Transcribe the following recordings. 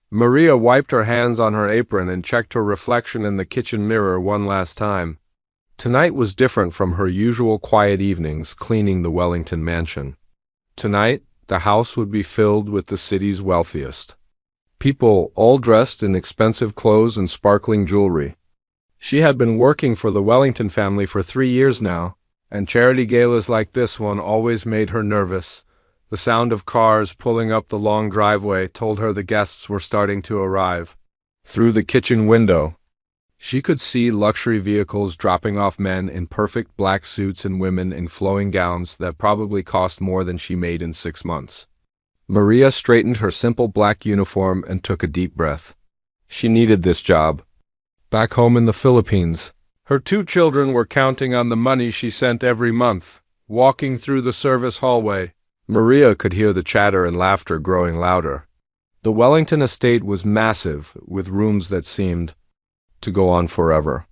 Maria wiped her hands on her apron and checked her reflection in the kitchen mirror one last time. Tonight was different from her usual quiet evenings cleaning the Wellington mansion. Tonight, the house would be filled with the city's wealthiest. People all dressed in expensive clothes and sparkling jewelry. She had been working for the Wellington family for 3 years now, and charity galas like this one always made her nervous. The sound of cars pulling up the long driveway told her the guests were starting to arrive. Through the kitchen window, she could see luxury vehicles dropping off men in perfect black suits and women in flowing gowns that probably cost more than she made in 6 months. Maria straightened her simple black uniform and took a deep breath. She needed this job. Back home in the Philippines, her 2 children were counting on the money she sent every month. Walking through the service hallway, Maria could hear the chatter and laughter growing louder. The Wellington estate was massive, with rooms that seemed to go on forever.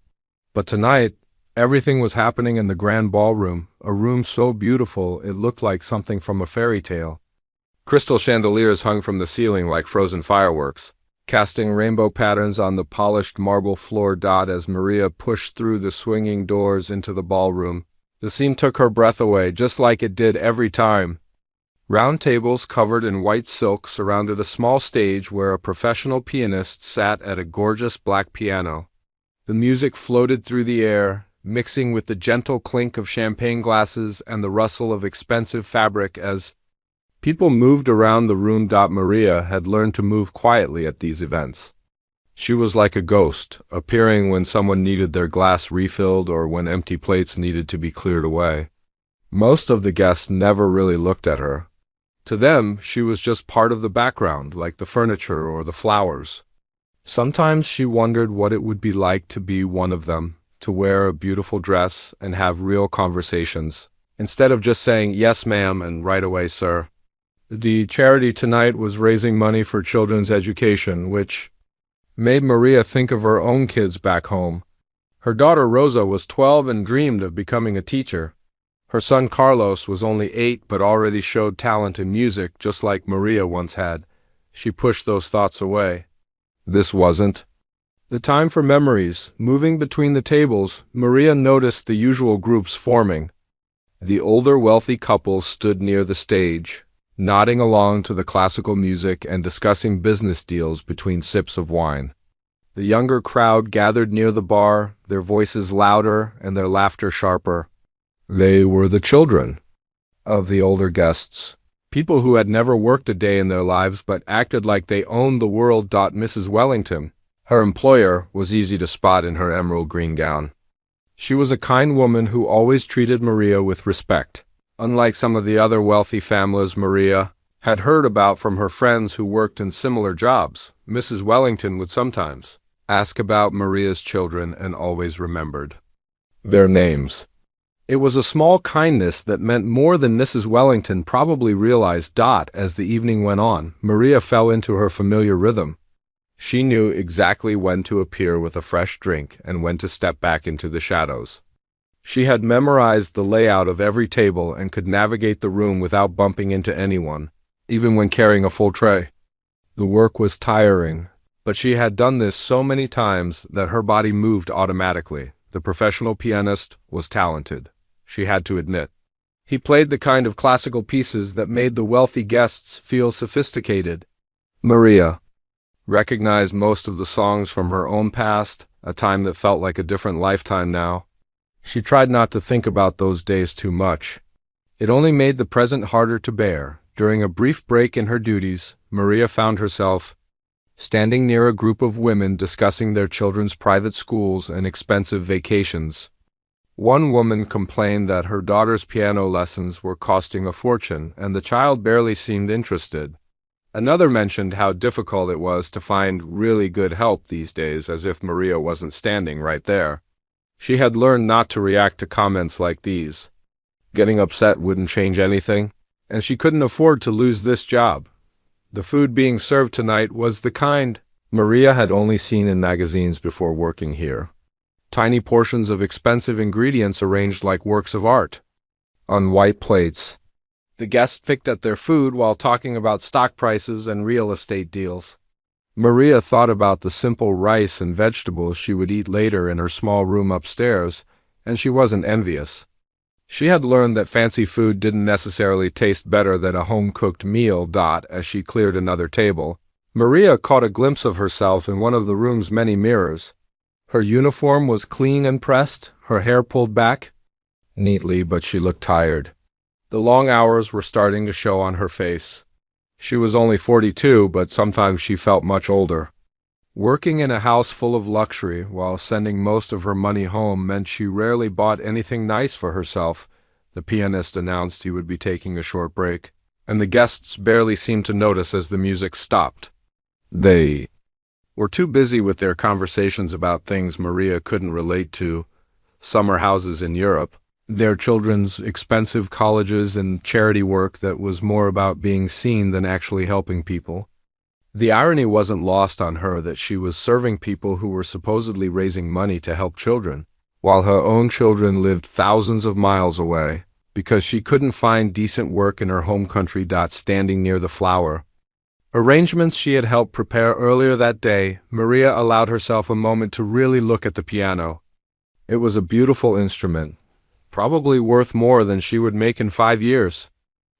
But tonight, everything was happening in the grand ballroom, a room so beautiful it looked like something from a fairy tale. Crystal chandeliers hung from the ceiling like frozen fireworks, casting rainbow patterns on the polished marble floor. As Maria pushed through the swinging doors into the ballroom, the scene took her breath away, just like it did every time. Round tables covered in white silk surrounded a small stage where a professional pianist sat at a gorgeous black piano. The music floated through the air, mixing with the gentle clink of champagne glasses and the rustle of expensive fabric as people moved around the room. Maria had learned to move quietly at these events. She was like a ghost, appearing when someone needed their glass refilled or when empty plates needed to be cleared away. Most of the guests never really looked at her. To them, she was just part of the background, like the furniture or the flowers. Sometimes she wondered what it would be like to be one of them, to wear a beautiful dress and have real conversations, instead of just saying, "Yes, ma'am," and "Right away, sir." The charity tonight was raising money for children's education, which made Maria think of her own kids back home. Her daughter Rosa was 12 and dreamed of becoming a teacher. Her son Carlos was only 8 but already showed talent in music just like Maria once had. She pushed those thoughts away. This wasn't the time for memories. Moving between the tables, Maria noticed the usual groups forming. The older wealthy couples stood near the stage, nodding along to the classical music and discussing business deals between sips of wine. The younger crowd gathered near the bar, their voices louder and their laughter sharper. They were the children of the older guests, people who had never worked a day in their lives but acted like they owned the world. Mrs. Wellington, her employer, was easy to spot in her emerald green gown. She was a kind woman who always treated Maria with respect. Unlike some of the other wealthy families Maria had heard about from her friends who worked in similar jobs, Mrs. Wellington would sometimes ask about Maria's children and always remembered their names. It was a small kindness that meant more than Mrs. Wellington probably realized. As the evening went on, Maria fell into her familiar rhythm. She knew exactly when to appear with a fresh drink and when to step back into the shadows. She had memorized the layout of every table and could navigate the room without bumping into anyone, even when carrying a full tray. The work was tiring, but she had done this so many times that her body moved automatically. The professional pianist was talented, she had to admit. He played the kind of classical pieces that made the wealthy guests feel sophisticated. Maria recognized most of the songs from her own past, a time that felt like a different lifetime now. She tried not to think about those days too much. It only made the present harder to bear. During a brief break in her duties, Maria found herself standing near a group of women discussing their children's private schools and expensive vacations. One woman complained that her daughter's piano lessons were costing a fortune, and the child barely seemed interested. Another mentioned how difficult it was to find really good help these days, as if Maria wasn't standing right there. She had learned not to react to comments like these. Getting upset wouldn't change anything, and she couldn't afford to lose this job. The food being served tonight was the kind Maria had only seen in magazines before working here. Tiny portions of expensive ingredients arranged like works of art on white plates. The guests picked at their food while talking about stock prices and real estate deals. Maria thought about the simple rice and vegetables she would eat later in her small room upstairs, and she wasn't envious. She had learned that fancy food didn't necessarily taste better than a home-cooked meal. As she cleared another table, Maria caught a glimpse of herself in one of the room's many mirrors. Her uniform was clean and pressed, her hair pulled back neatly, but she looked tired. The long hours were starting to show on her face. She was only 42, but sometimes she felt much older. Working in a house full of luxury while sending most of her money home meant she rarely bought anything nice for herself. The pianist announced he would be taking a short break, and the guests barely seemed to notice as the music stopped. They were too busy with their conversations about things Maria couldn't relate to: summer houses in Europe, their children's expensive colleges, and charity work that was more about being seen than actually helping people. The irony wasn't lost on her that she was serving people who were supposedly raising money to help children, while her own children lived thousands of miles away, because she couldn't find decent work in her home country. Standing near the flower arrangements she had helped prepare earlier that day, Maria allowed herself a moment to really look at the piano. It was a beautiful instrument, probably worth more than she would make in 5 years.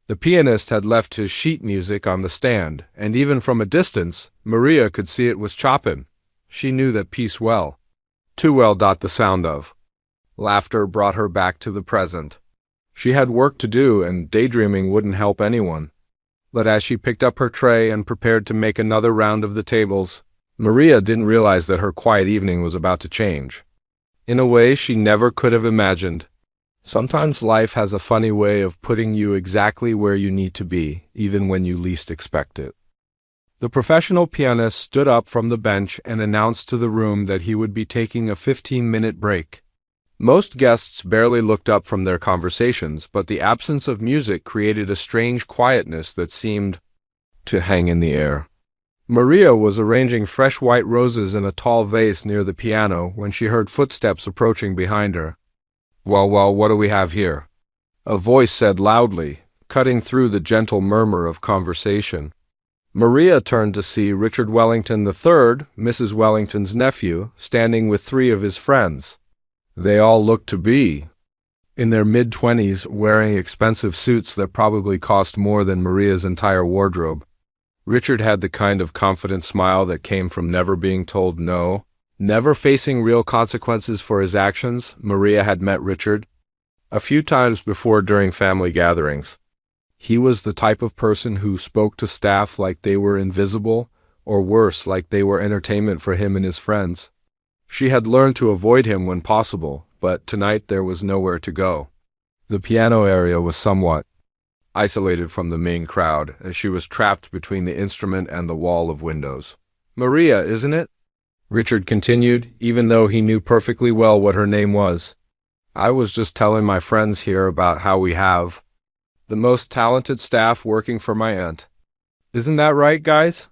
The pianist had left his sheet music on the stand, and even from a distance, Maria could see it was Chopin. She knew that piece well. Too well. The sound of laughter brought her back to the present. She had work to do, and daydreaming wouldn't help anyone. But as she picked up her tray and prepared to make another round of the tables, Maria didn't realize that her quiet evening was about to change. In a way she never could have imagined. Sometimes life has a funny way of putting you exactly where you need to be, even when you least expect it. The professional pianist stood up from the bench and announced to the room that he would be taking a 15-minute break. Most guests barely looked up from their conversations, but the absence of music created a strange quietness that seemed to hang in the air. Maria was arranging fresh white roses in a tall vase near the piano when she heard footsteps approaching behind her. Well, what do we have here?" a voice said loudly, cutting through the gentle murmur of conversation. Maria turned to see Richard Wellington III, Mrs. Wellington's nephew, standing with 3 of his friends. They all looked to be in their mid-20s, wearing expensive suits that probably cost more than Maria's entire wardrobe. Richard had the kind of confident smile that came from never being told no. Never facing real consequences for his actions. Maria had met Richard a few times before during family gatherings. He was the type of person who spoke to staff like they were invisible, or worse, like they were entertainment for him and his friends. She had learned to avoid him when possible, but tonight there was nowhere to go. The piano area was somewhat isolated from the main crowd, as she was trapped between the instrument and the wall of windows. "Maria, isn't it?" Richard continued, even though he knew perfectly well what her name was. "I was just telling my friends here about how we have the most talented staff working for my aunt. Isn't that right, guys?"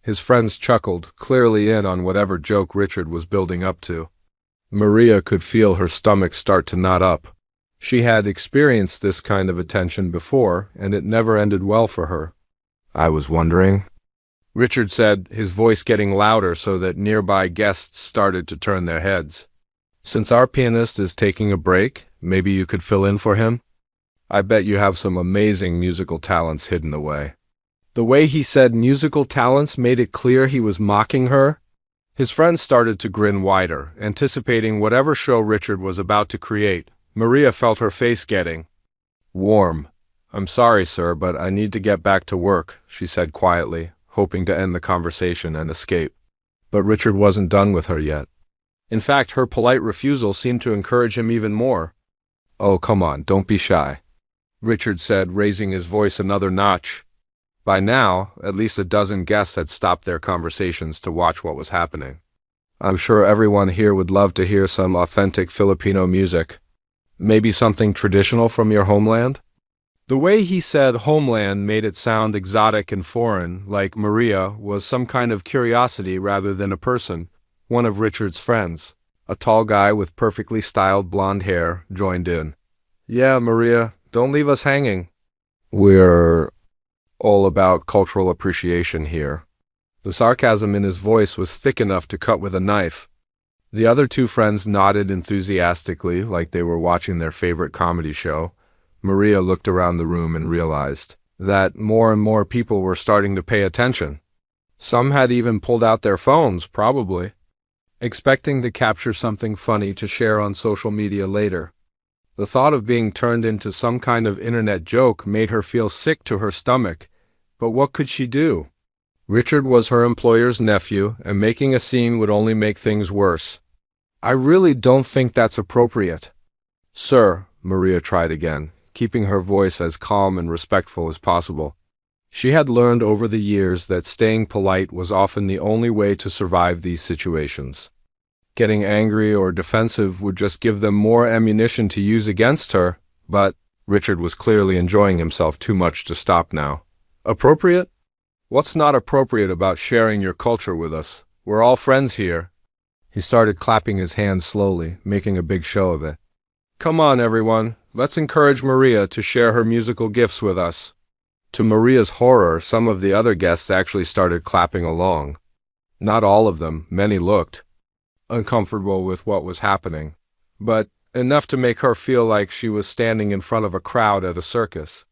His friends chuckled, clearly in on whatever joke Richard was building up to. Maria could feel her stomach start to knot up. She had experienced this kind of attention before, and it never ended well for her. "I was wondering," Richard said, his voice getting louder so that nearby guests started to turn their heads. "Since our pianist is taking a break, maybe you could fill in for him? I bet you have some amazing musical talents hidden away." The way he said musical talents made it clear he was mocking her. His friends started to grin wider, anticipating whatever show Richard was about to create. Maria felt her face getting warm. "I'm sorry, sir, but I need to get back to work," she said quietly, hoping to end the conversation and escape. But Richard wasn't done with her yet. In fact, her polite refusal seemed to encourage him even more. "Oh, come on, don't be shy," Richard said, raising his voice another notch. By now, at least a dozen guests had stopped their conversations to watch what was happening. "I'm sure everyone here would love to hear some authentic Filipino music. Maybe something traditional from your homeland?" The way he said homeland made it sound exotic and foreign, like Maria was some kind of curiosity rather than a person. One of Richard's friends, a tall guy with perfectly styled blonde hair, joined in. "Yeah, Maria, don't leave us hanging. We're all about cultural appreciation here." The sarcasm in his voice was thick enough to cut with a knife. The other two friends nodded enthusiastically, like they were watching their favorite comedy show. Maria looked around the room and realized that more and more people were starting to pay attention. Some had even pulled out their phones, probably, expecting to capture something funny to share on social media later. The thought of being turned into some kind of internet joke made her feel sick to her stomach, but what could she do? Richard was her employer's nephew, and making a scene would only make things worse. I really don't think that's appropriate. Sir, Maria tried again, keeping her voice as calm and respectful as possible. She had learned over the years that staying polite was often the only way to survive these situations. Getting angry or defensive would just give them more ammunition to use against her, but Richard was clearly enjoying himself too much to stop now. Appropriate? What's not appropriate about sharing your culture with us? We're all friends here. He started clapping his hands slowly, making a big show of it. Come on, everyone. Let's encourage Maria to share her musical gifts with us. To Maria's horror, some of the other guests actually started clapping along. Not all of them, many looked uncomfortable with what was happening, but enough to make her feel like she was standing in front of a crowd at a circus.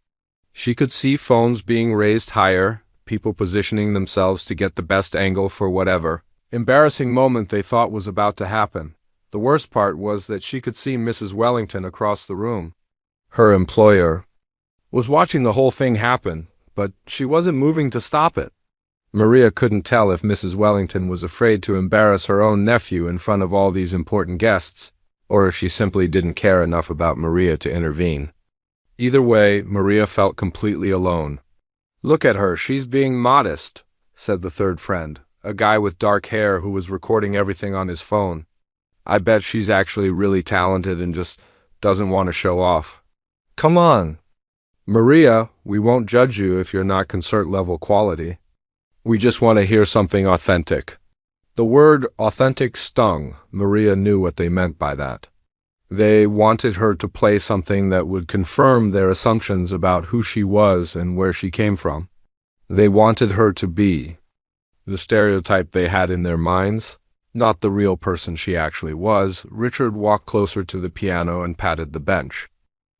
She could see phones being raised higher, people positioning themselves to get the best angle for whatever embarrassing moment they thought was about to happen. The worst part was that she could see Mrs. Wellington across the room. Her employer was watching the whole thing happen, but she wasn't moving to stop it. Maria couldn't tell if Mrs. Wellington was afraid to embarrass her own nephew in front of all these important guests, or if she simply didn't care enough about Maria to intervene. Either way, Maria felt completely alone. Look at her, she's being modest, said the third friend, a guy with dark hair who was recording everything on his phone. I bet she's actually really talented and just doesn't want to show off. Come on. Maria, we won't judge you if you're not concert-level quality. We just want to hear something authentic. The word authentic stung. Maria knew what they meant by that. They wanted her to play something that would confirm their assumptions about who she was and where she came from. They wanted her to be the stereotype they had in their minds, not the real person she actually was. Richard walked closer to the piano and patted the bench.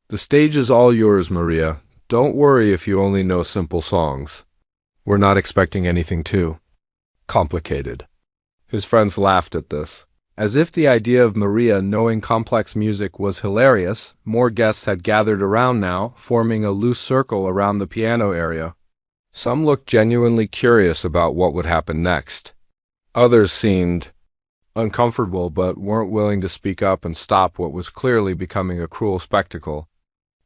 The stage is all yours, Maria. Don't worry if you only know simple songs. We're not expecting anything too complicated. His friends laughed at this. As if the idea of Maria knowing complex music was hilarious, more guests had gathered around now, forming a loose circle around the piano area. Some looked genuinely curious about what would happen next. Others seemed uncomfortable but weren't willing to speak up and stop what was clearly becoming a cruel spectacle.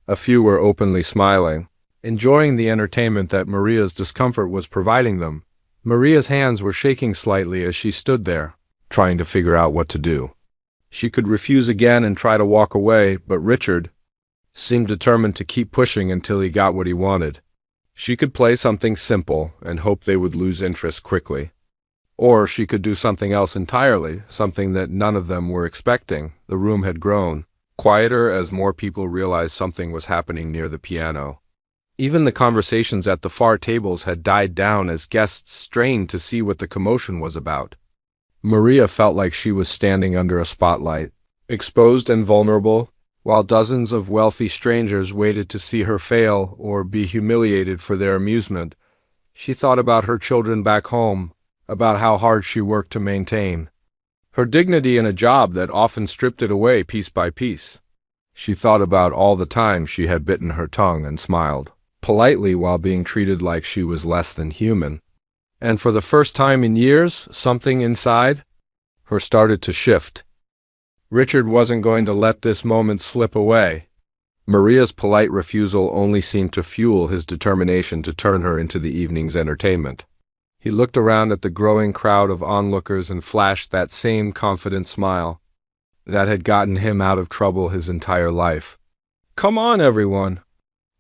A few were openly smiling, enjoying the entertainment that Maria's discomfort was providing them. Maria's hands were shaking slightly as she stood there, trying to figure out what to do. She could refuse again and try to walk away, but Richard seemed determined to keep pushing until he got what he wanted. She could play something simple and hope they would lose interest quickly. Or she could do something else entirely, something that none of them were expecting. The room had grown quieter as more people realized something was happening near the piano. Even the conversations at the far tables had died down as guests strained to see what the commotion was about. Maria felt like she was standing under a spotlight, exposed and vulnerable, while dozens of wealthy strangers waited to see her fail or be humiliated for their amusement. She thought about her children back home, about how hard she worked to maintain her dignity in a job that often stripped it away piece by piece. She thought about all the time she had bitten her tongue and smiled politely while being treated like she was less than human. And for the first time in years, something inside her started to shift. Richard wasn't going to let this moment slip away. Maria's polite refusal only seemed to fuel his determination to turn her into the evening's entertainment. He looked around at the growing crowd of onlookers and flashed that same confident smile that had gotten him out of trouble his entire life. Come on, everyone,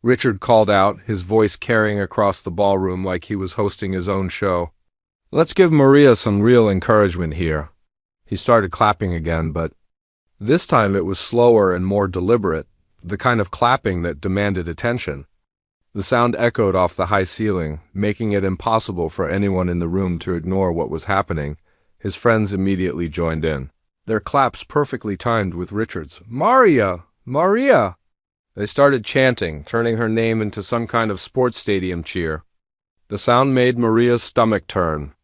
Richard called out, his voice carrying across the ballroom like he was hosting his own show. Let's give Maria some real encouragement here. He started clapping again, but this time it was slower and more deliberate, the kind of clapping that demanded attention. The sound echoed off the high ceiling, making it impossible for anyone in the room to ignore what was happening. His friends immediately joined in, their claps perfectly timed with Richard's. "Maria! Maria!" They started chanting, turning her name into some kind of sports stadium cheer. The sound made Maria's stomach turn.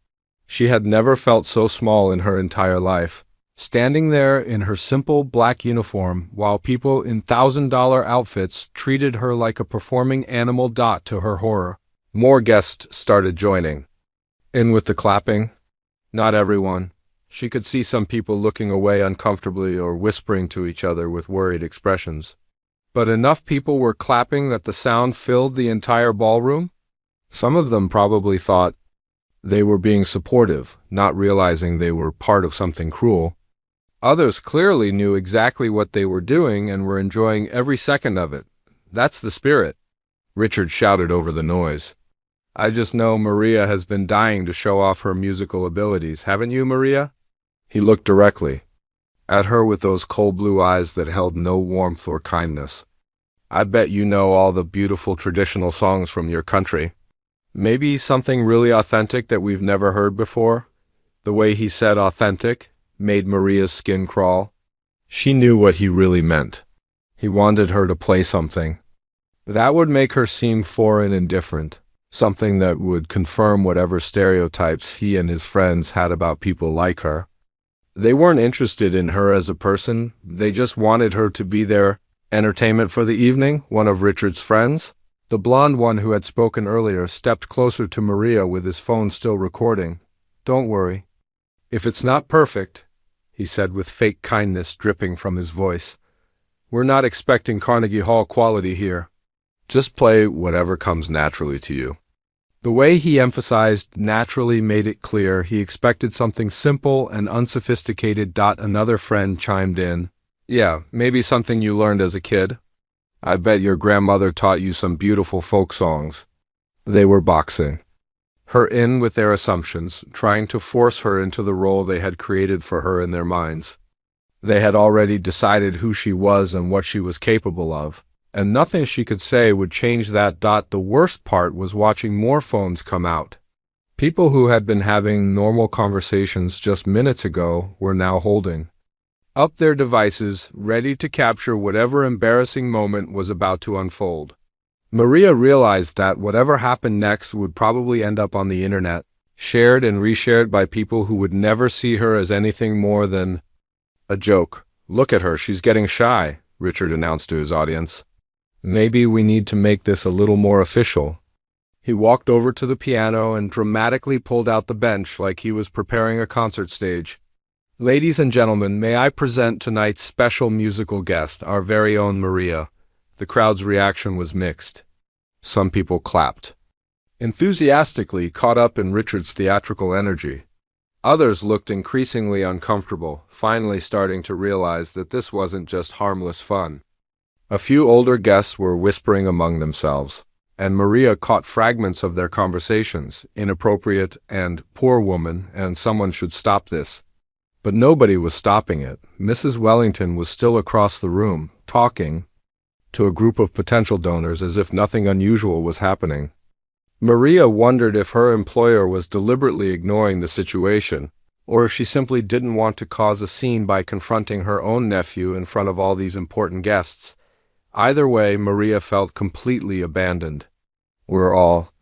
She had never felt so small in her entire life, standing there in her simple black uniform while people in $1,000 outfits treated her like a performing animal. To her horror, more guests started joining in with the clapping. Not everyone. She could see some people looking away uncomfortably or whispering to each other with worried expressions. But enough people were clapping that the sound filled the entire ballroom. Some of them probably thought they were being supportive, not realizing they were part of something cruel. Others clearly knew exactly what they were doing and were enjoying every second of it. That's the spirit. Richard shouted over the noise. "I just know Maria has been dying to show off her musical abilities, haven't you, Maria?" He looked directly at her with those cold blue eyes that held no warmth or kindness. "I bet you know all the beautiful traditional songs from your country. Maybe something really authentic that we've never heard before." The way he said authentic made Maria's skin crawl. She knew what he really meant. He wanted her to play something that would make her seem foreign and different, something that would confirm whatever stereotypes he and his friends had about people like her. They weren't interested in her as a person, they just wanted her to be their entertainment for the evening. One of Richard's friends, the blonde one who had spoken earlier, stepped closer to Maria with his phone still recording. "Don't worry. If it's not perfect," he said with fake kindness dripping from his voice, "we're not expecting Carnegie Hall quality here. Just play whatever comes naturally to you." The way he emphasized naturally made it clear he expected something simple and unsophisticated. Another friend chimed in. "Yeah, maybe something you learned as a kid. I bet your grandmother taught you some beautiful folk songs." They were boxing her in with their assumptions, trying to force her into the role they had created for her in their minds. They had already decided who she was and what she was capable of, and nothing she could say would change that. The worst part was watching more phones come out. People who had been having normal conversations just minutes ago were now holding up their devices, ready to capture whatever embarrassing moment was about to unfold. Maria realized that whatever happened next would probably end up on the internet, shared and reshared by people who would never see her as anything more than a joke. "Look at her, she's getting shy," Richard announced to his audience. "Maybe we need to make this a little more official." He walked over to the piano and dramatically pulled out the bench like he was preparing a concert stage. "Ladies and gentlemen, may I present tonight's special musical guest, our very own Maria." The crowd's reaction was mixed. Some people clapped enthusiastically, caught up in Richard's theatrical energy. Others looked increasingly uncomfortable, finally starting to realize that this wasn't just harmless fun. A few older guests were whispering among themselves, and Maria caught fragments of their conversations, inappropriate and "poor woman" and "someone should stop this." But nobody was stopping it. Mrs. Wellington was still across the room, talking to a group of potential donors as if nothing unusual was happening. Maria wondered if her employer was deliberately ignoring the situation, or if she simply didn't want to cause a scene by confronting her own nephew in front of all these important guests. Either way, Maria felt completely abandoned. "We're all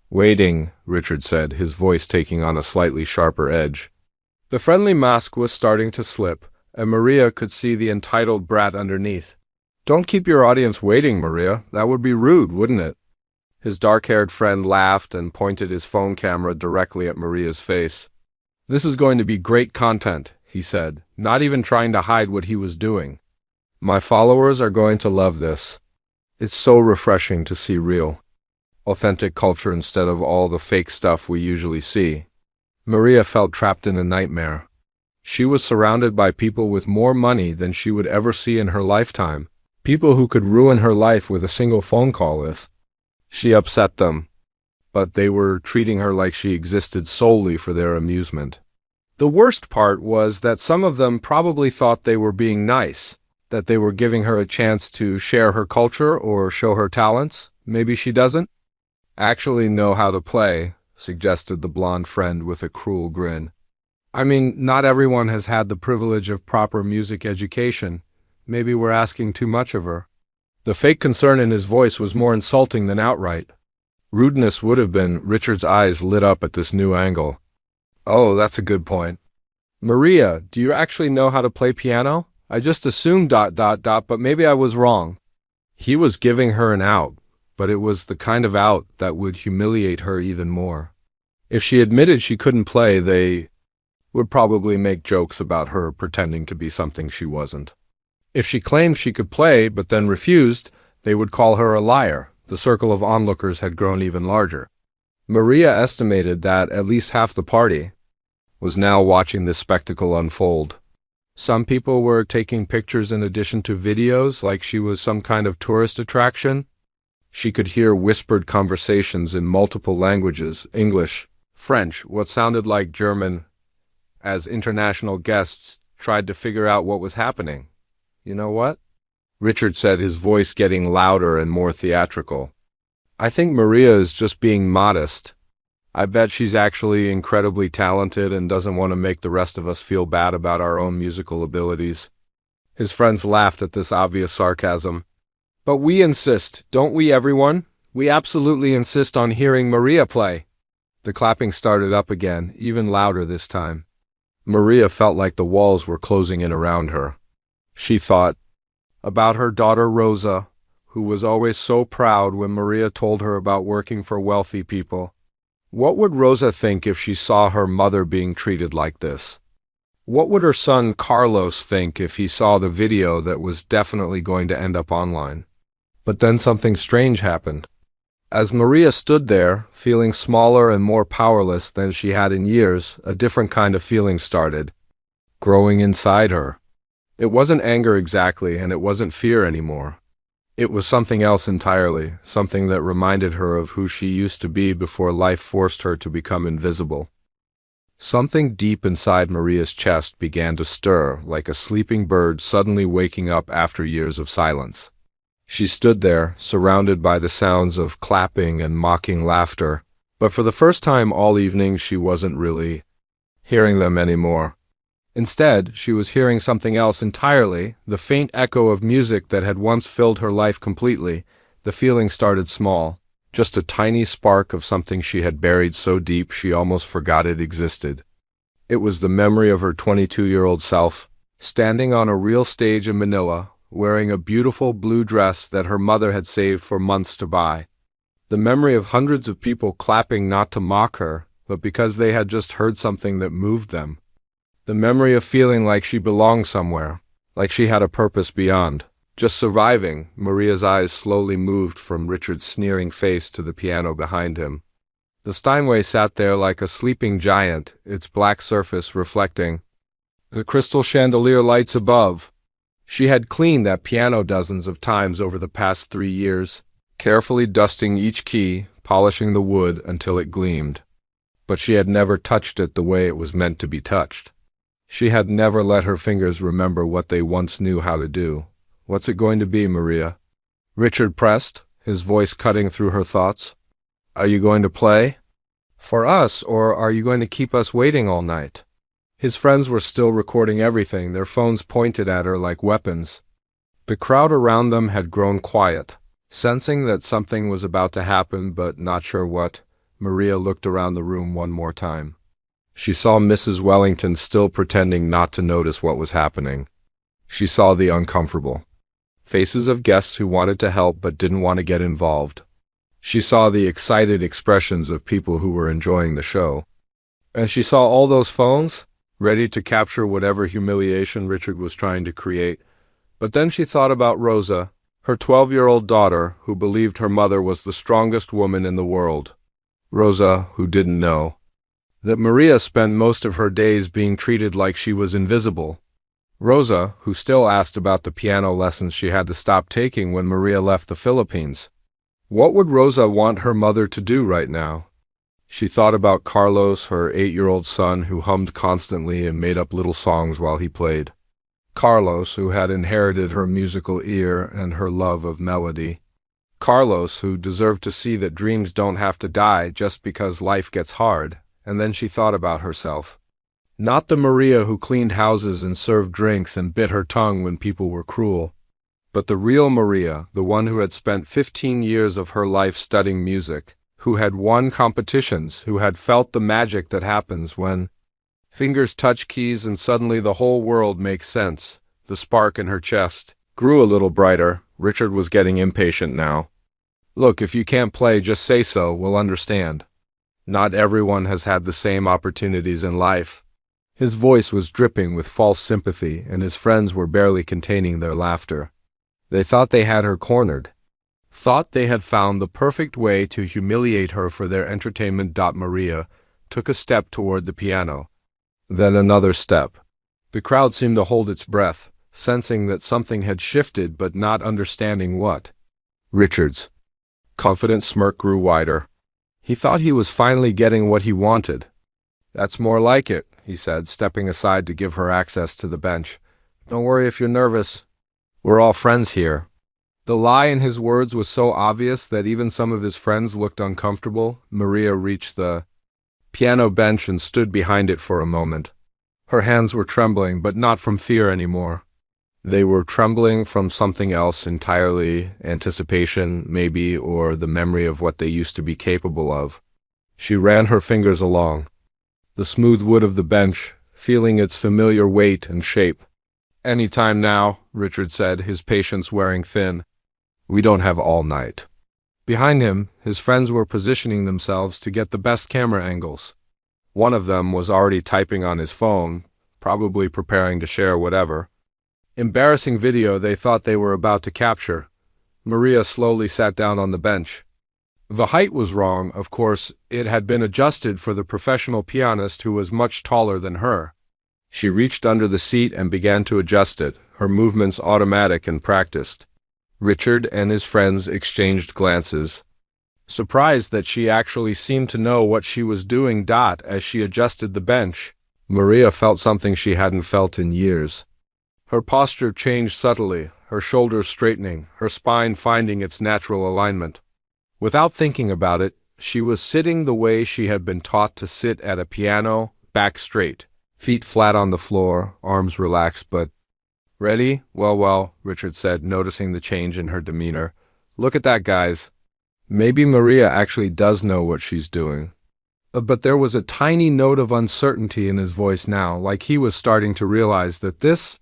waiting," Richard said, his voice taking on a slightly sharper edge. The friendly mask was starting to slip, and Maria could see the entitled brat underneath. "Don't keep your audience waiting, Maria. That would be rude, wouldn't it?" His dark-haired friend laughed and pointed his phone camera directly at Maria's face. "This is going to be great content," he said, not even trying to hide what he was doing. "My followers are going to love this. It's so refreshing to see real, authentic culture instead of all the fake stuff we usually see." Maria felt trapped in a nightmare. She was surrounded by people with more money than she would ever see in her lifetime. People who could ruin her life with a single phone call if she upset them, but they were treating her like she existed solely for their amusement. The worst part was that some of them probably thought they were being nice, that they were giving her a chance to share her culture or show her talents. Maybe she doesn't actually know how to play, suggested the blonde friend with a cruel grin. I mean, not everyone has had the privilege of proper music education. Maybe we're asking too much of her. The fake concern in his voice was more insulting than outright. Rudeness would have been. Richard's eyes lit up at this new angle. Oh, that's a good point. Maria, do you actually know how to play piano? I just assumed ... but maybe I was wrong. He was giving her an out, but it was the kind of out that would humiliate her even more. If she admitted she couldn't play, they would probably make jokes about her pretending to be something she wasn't. If she claimed she could play but then refused, they would call her a liar. The circle of onlookers had grown even larger. Maria estimated that at least half the party was now watching this spectacle unfold. Some people were taking pictures in addition to videos, like she was some kind of tourist attraction. She could hear whispered conversations in multiple languages, English, French, what sounded like German, as international guests tried to figure out what was happening. You know what? Richard said, his voice getting louder and more theatrical. I think Maria is just being modest. I bet she's actually incredibly talented and doesn't want to make the rest of us feel bad about our own musical abilities. His friends laughed at this obvious sarcasm. But we insist, don't we, everyone? We absolutely insist on hearing Maria play. The clapping started up again, even louder this time. Maria felt like the walls were closing in around her. She thought about her daughter Rosa, who was always so proud when Maria told her about working for wealthy people. What would Rosa think if she saw her mother being treated like this? What would her son Carlos think if he saw the video that was definitely going to end up online? But then something strange happened. As Maria stood there, feeling smaller and more powerless than she had in years, a different kind of feeling started growing inside her. It wasn't anger exactly, and it wasn't fear anymore. It was something else entirely, something that reminded her of who she used to be before life forced her to become invisible. Something deep inside Maria's chest began to stir, like a sleeping bird suddenly waking up after years of silence. She stood there, surrounded by the sounds of clapping and mocking laughter, but for the first time all evening she wasn't really hearing them anymore. Instead, she was hearing something else entirely, the faint echo of music that had once filled her life completely. The feeling started small, just a tiny spark of something she had buried so deep she almost forgot it existed. It was the memory of her 22-year-old self, standing on a real stage in Manila, wearing a beautiful blue dress that her mother had saved for months to buy. The memory of hundreds of people clapping not to mock her, but because they had just heard something that moved them. The memory of feeling like she belonged somewhere, like she had a purpose beyond. Just surviving. Maria's eyes slowly moved from Richard's sneering face to the piano behind him. The Steinway sat there like a sleeping giant, its black surface reflecting the crystal chandelier lights above. She had cleaned that piano dozens of times over the past 3 years, carefully dusting each key, polishing the wood until it gleamed. But she had never touched it the way it was meant to be touched. She had never let her fingers remember what they once knew how to do. What's it going to be, Maria? Richard pressed, his voice cutting through her thoughts. Are you going to play? For us, or are you going to keep us waiting all night? His friends were still recording everything, their phones pointed at her like weapons. The crowd around them had grown quiet. Sensing that something was about to happen, but not sure what, Maria looked around the room one more time. She saw Mrs. Wellington still pretending not to notice what was happening. She saw the uncomfortable faces of guests who wanted to help but didn't want to get involved. She saw the excited expressions of people who were enjoying the show. And she saw all those phones, ready to capture whatever humiliation Richard was trying to create. But then she thought about Rosa, her 12-year-old daughter, who believed her mother was the strongest woman in the world. Rosa, who didn't know that Maria spent most of her days being treated like she was invisible. Rosa, who still asked about the piano lessons she had to stop taking when Maria left the Philippines. What would Rosa want her mother to do right now? She thought about Carlos, her 8-year-old son, who hummed constantly and made up little songs while he played. Carlos, who had inherited her musical ear and her love of melody. Carlos, who deserved to see that dreams don't have to die just because life gets hard, and then she thought about herself. Not the Maria who cleaned houses and served drinks and bit her tongue when people were cruel, but the real Maria, the one who had spent 15 years of her life studying music, who had won competitions, who had felt the magic that happens when fingers touch keys and suddenly the whole world makes sense. The spark in her chest grew a little brighter. Richard was getting impatient now. Look, if you can't play, just say so, we'll understand. Not everyone has had the same opportunities in life. His voice was dripping with false sympathy, and his friends were barely containing their laughter. They thought they had her cornered. Thought they had found the perfect way to humiliate her for their entertainment. Maria took a step toward the piano. Then another step. The crowd seemed to hold its breath, sensing that something had shifted but not understanding what. Richard's confident smirk grew wider. He thought he was finally getting what he wanted. "That's more like it," he said, stepping aside to give her access to the bench. "Don't worry if you're nervous. We're all friends here." The lie in his words was so obvious that even some of his friends looked uncomfortable. Maria reached the piano bench and stood behind it for a moment. Her hands were trembling, but not from fear anymore. They were trembling from something else entirely, anticipation, maybe, or the memory of what they used to be capable of. She ran her fingers along the smooth wood of the bench, feeling its familiar weight and shape. "Any time now," Richard said, his patience wearing thin. "We don't have all night." Behind him, his friends were positioning themselves to get the best camera angles. One of them was already typing on his phone, probably preparing to share whatever embarrassing video they thought they were about to capture. Maria slowly sat down on the bench. The height was wrong, of course. It had been adjusted for the professional pianist who was much taller than her. She reached under the seat and began to adjust it, her movements automatic and practiced. Richard and his friends exchanged glances, surprised that she actually seemed to know what she was doing. As she adjusted the bench, Maria felt something she hadn't felt in years. Her posture changed subtly, her shoulders straightening, her spine finding its natural alignment. Without thinking about it, she was sitting the way she had been taught to sit at a piano, back straight, feet flat on the floor, arms relaxed. But "Ready? Well," Richard said, noticing the change in her demeanor. "Look at that, guys. Maybe Maria actually does know what she's doing." But there was a tiny note of uncertainty in his voice now, like he was starting to realize that this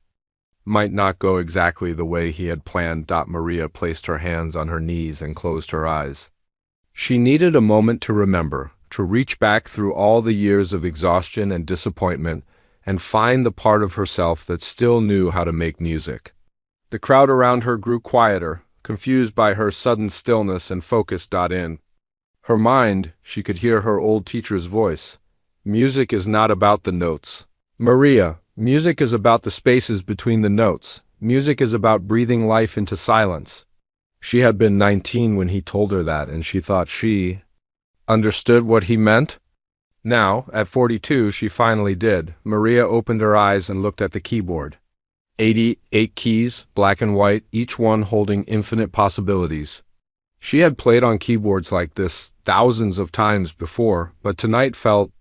might not go exactly the way he had planned. Maria placed her hands on her knees and closed her eyes. She needed a moment to remember, to reach back through all the years of exhaustion and disappointment and find the part of herself that still knew how to make music. The crowd around her grew quieter, confused by her sudden stillness and focus. In her mind, she could hear her old teacher's voice. "Music is not about the notes, Maria. Music is about the spaces between the notes. Music is about breathing life into silence." She had been 19 when he told her that, and she thought she understood what he meant. Now, at 42, she finally did. Maria opened her eyes and looked at the keyboard. 88 keys, black and white, each one holding infinite possibilities. She had played on keyboards like this thousands of times before, but tonight felt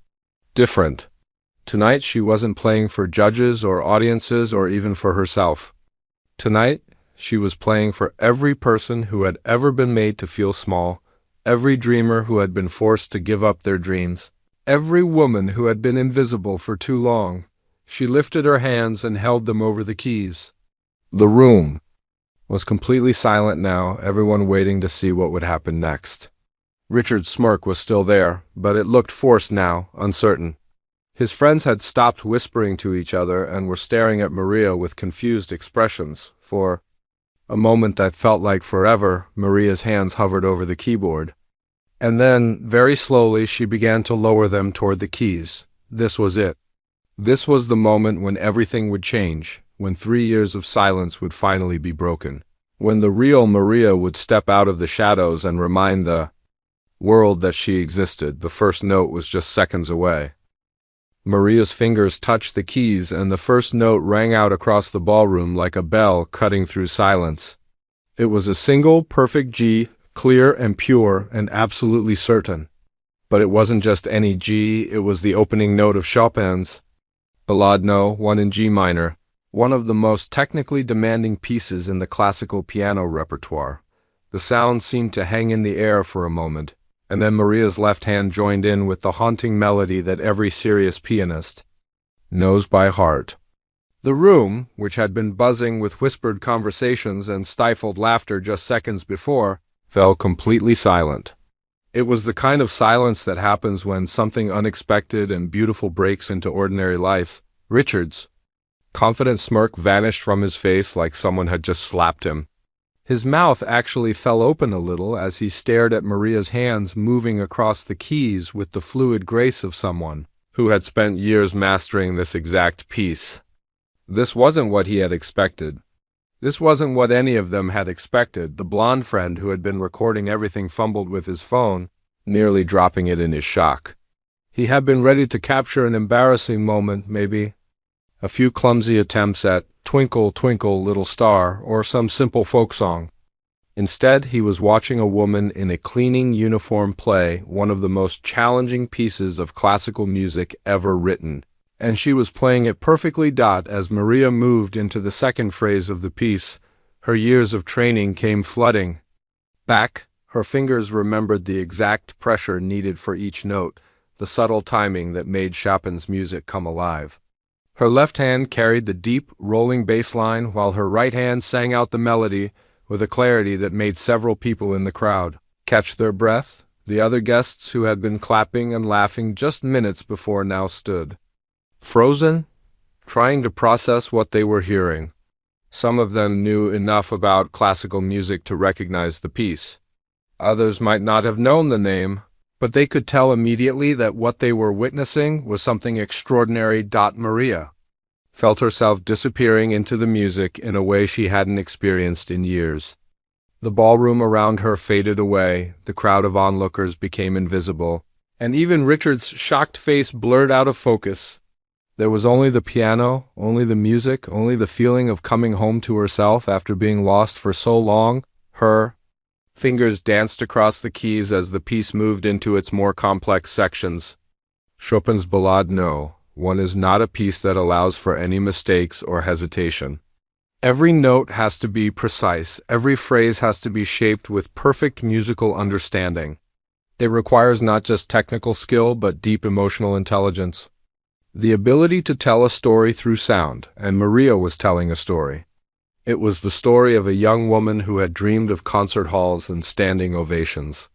different. Tonight she wasn't playing for judges or audiences or even for herself. Tonight she was playing for every person who had ever been made to feel small, every dreamer who had been forced to give up their dreams, every woman who had been invisible for too long. She lifted her hands and held them over the keys. The room was completely silent now, everyone waiting to see what would happen next. Richard's smirk was still there, but it looked forced now, uncertain. His friends had stopped whispering to each other and were staring at Maria with confused expressions. For a moment that felt like forever, Maria's hands hovered over the keyboard. And then, very slowly, she began to lower them toward the keys. This was it. This was the moment when everything would change, when 3 years of silence would finally be broken, when the real Maria would step out of the shadows and remind the world that she existed. The first note was just seconds away. Maria's fingers touched the keys, and the first note rang out across the ballroom like a bell cutting through silence. It was a single, perfect G, clear and pure and absolutely certain. But it wasn't just any G, it was the opening note of Chopin's Ballade No. 1 in G minor, one of the most technically demanding pieces in the classical piano repertoire. The sound seemed to hang in the air for a moment, and then Maria's left hand joined in with the haunting melody that every serious pianist knows by heart. The room, which had been buzzing with whispered conversations and stifled laughter just seconds before, fell completely silent. It was the kind of silence that happens when something unexpected and beautiful breaks into ordinary life. Richard's confident smirk vanished from his face like someone had just slapped him. His mouth actually fell open a little as he stared at Maria's hands moving across the keys with the fluid grace of someone who had spent years mastering this exact piece. This wasn't what he had expected. This wasn't what any of them had expected. The blonde friend who had been recording everything fumbled with his phone, nearly dropping it in his shock. He had been ready to capture an embarrassing moment, maybe. A few clumsy attempts at Twinkle, Twinkle, Little Star, or some simple folk song. Instead, he was watching a woman in a cleaning uniform play one of the most challenging pieces of classical music ever written. And she was playing it perfectly. As Maria moved into the second phrase of the piece, her years of training came flooding back. Her fingers remembered the exact pressure needed for each note, the subtle timing that made Chopin's music come alive. Her left hand carried the deep, rolling bass line, while her right hand sang out the melody with a clarity that made several people in the crowd catch their breath. The other guests, who had been clapping and laughing just minutes before, now stood frozen, trying to process what they were hearing. Some of them knew enough about classical music to recognize the piece. Others might not have known the name, but they could tell immediately that what they were witnessing was something extraordinary. Maria felt herself disappearing into the music in a way she hadn't experienced in years. The ballroom around her faded away, the crowd of onlookers became invisible, and even Richard's shocked face blurred out of focus. There was only the piano, only the music, only the feeling of coming home to herself after being lost for so long. Her fingers danced across the keys as the piece moved into its more complex sections. Chopin's Ballade No. 1 is not a piece that allows for any mistakes or hesitation. Every note has to be precise, every phrase has to be shaped with perfect musical understanding. It requires not just technical skill, but deep emotional intelligence. The ability to tell a story through sound, and Maria was telling a story. It was the story of a young woman who had dreamed of concert halls and standing ovations.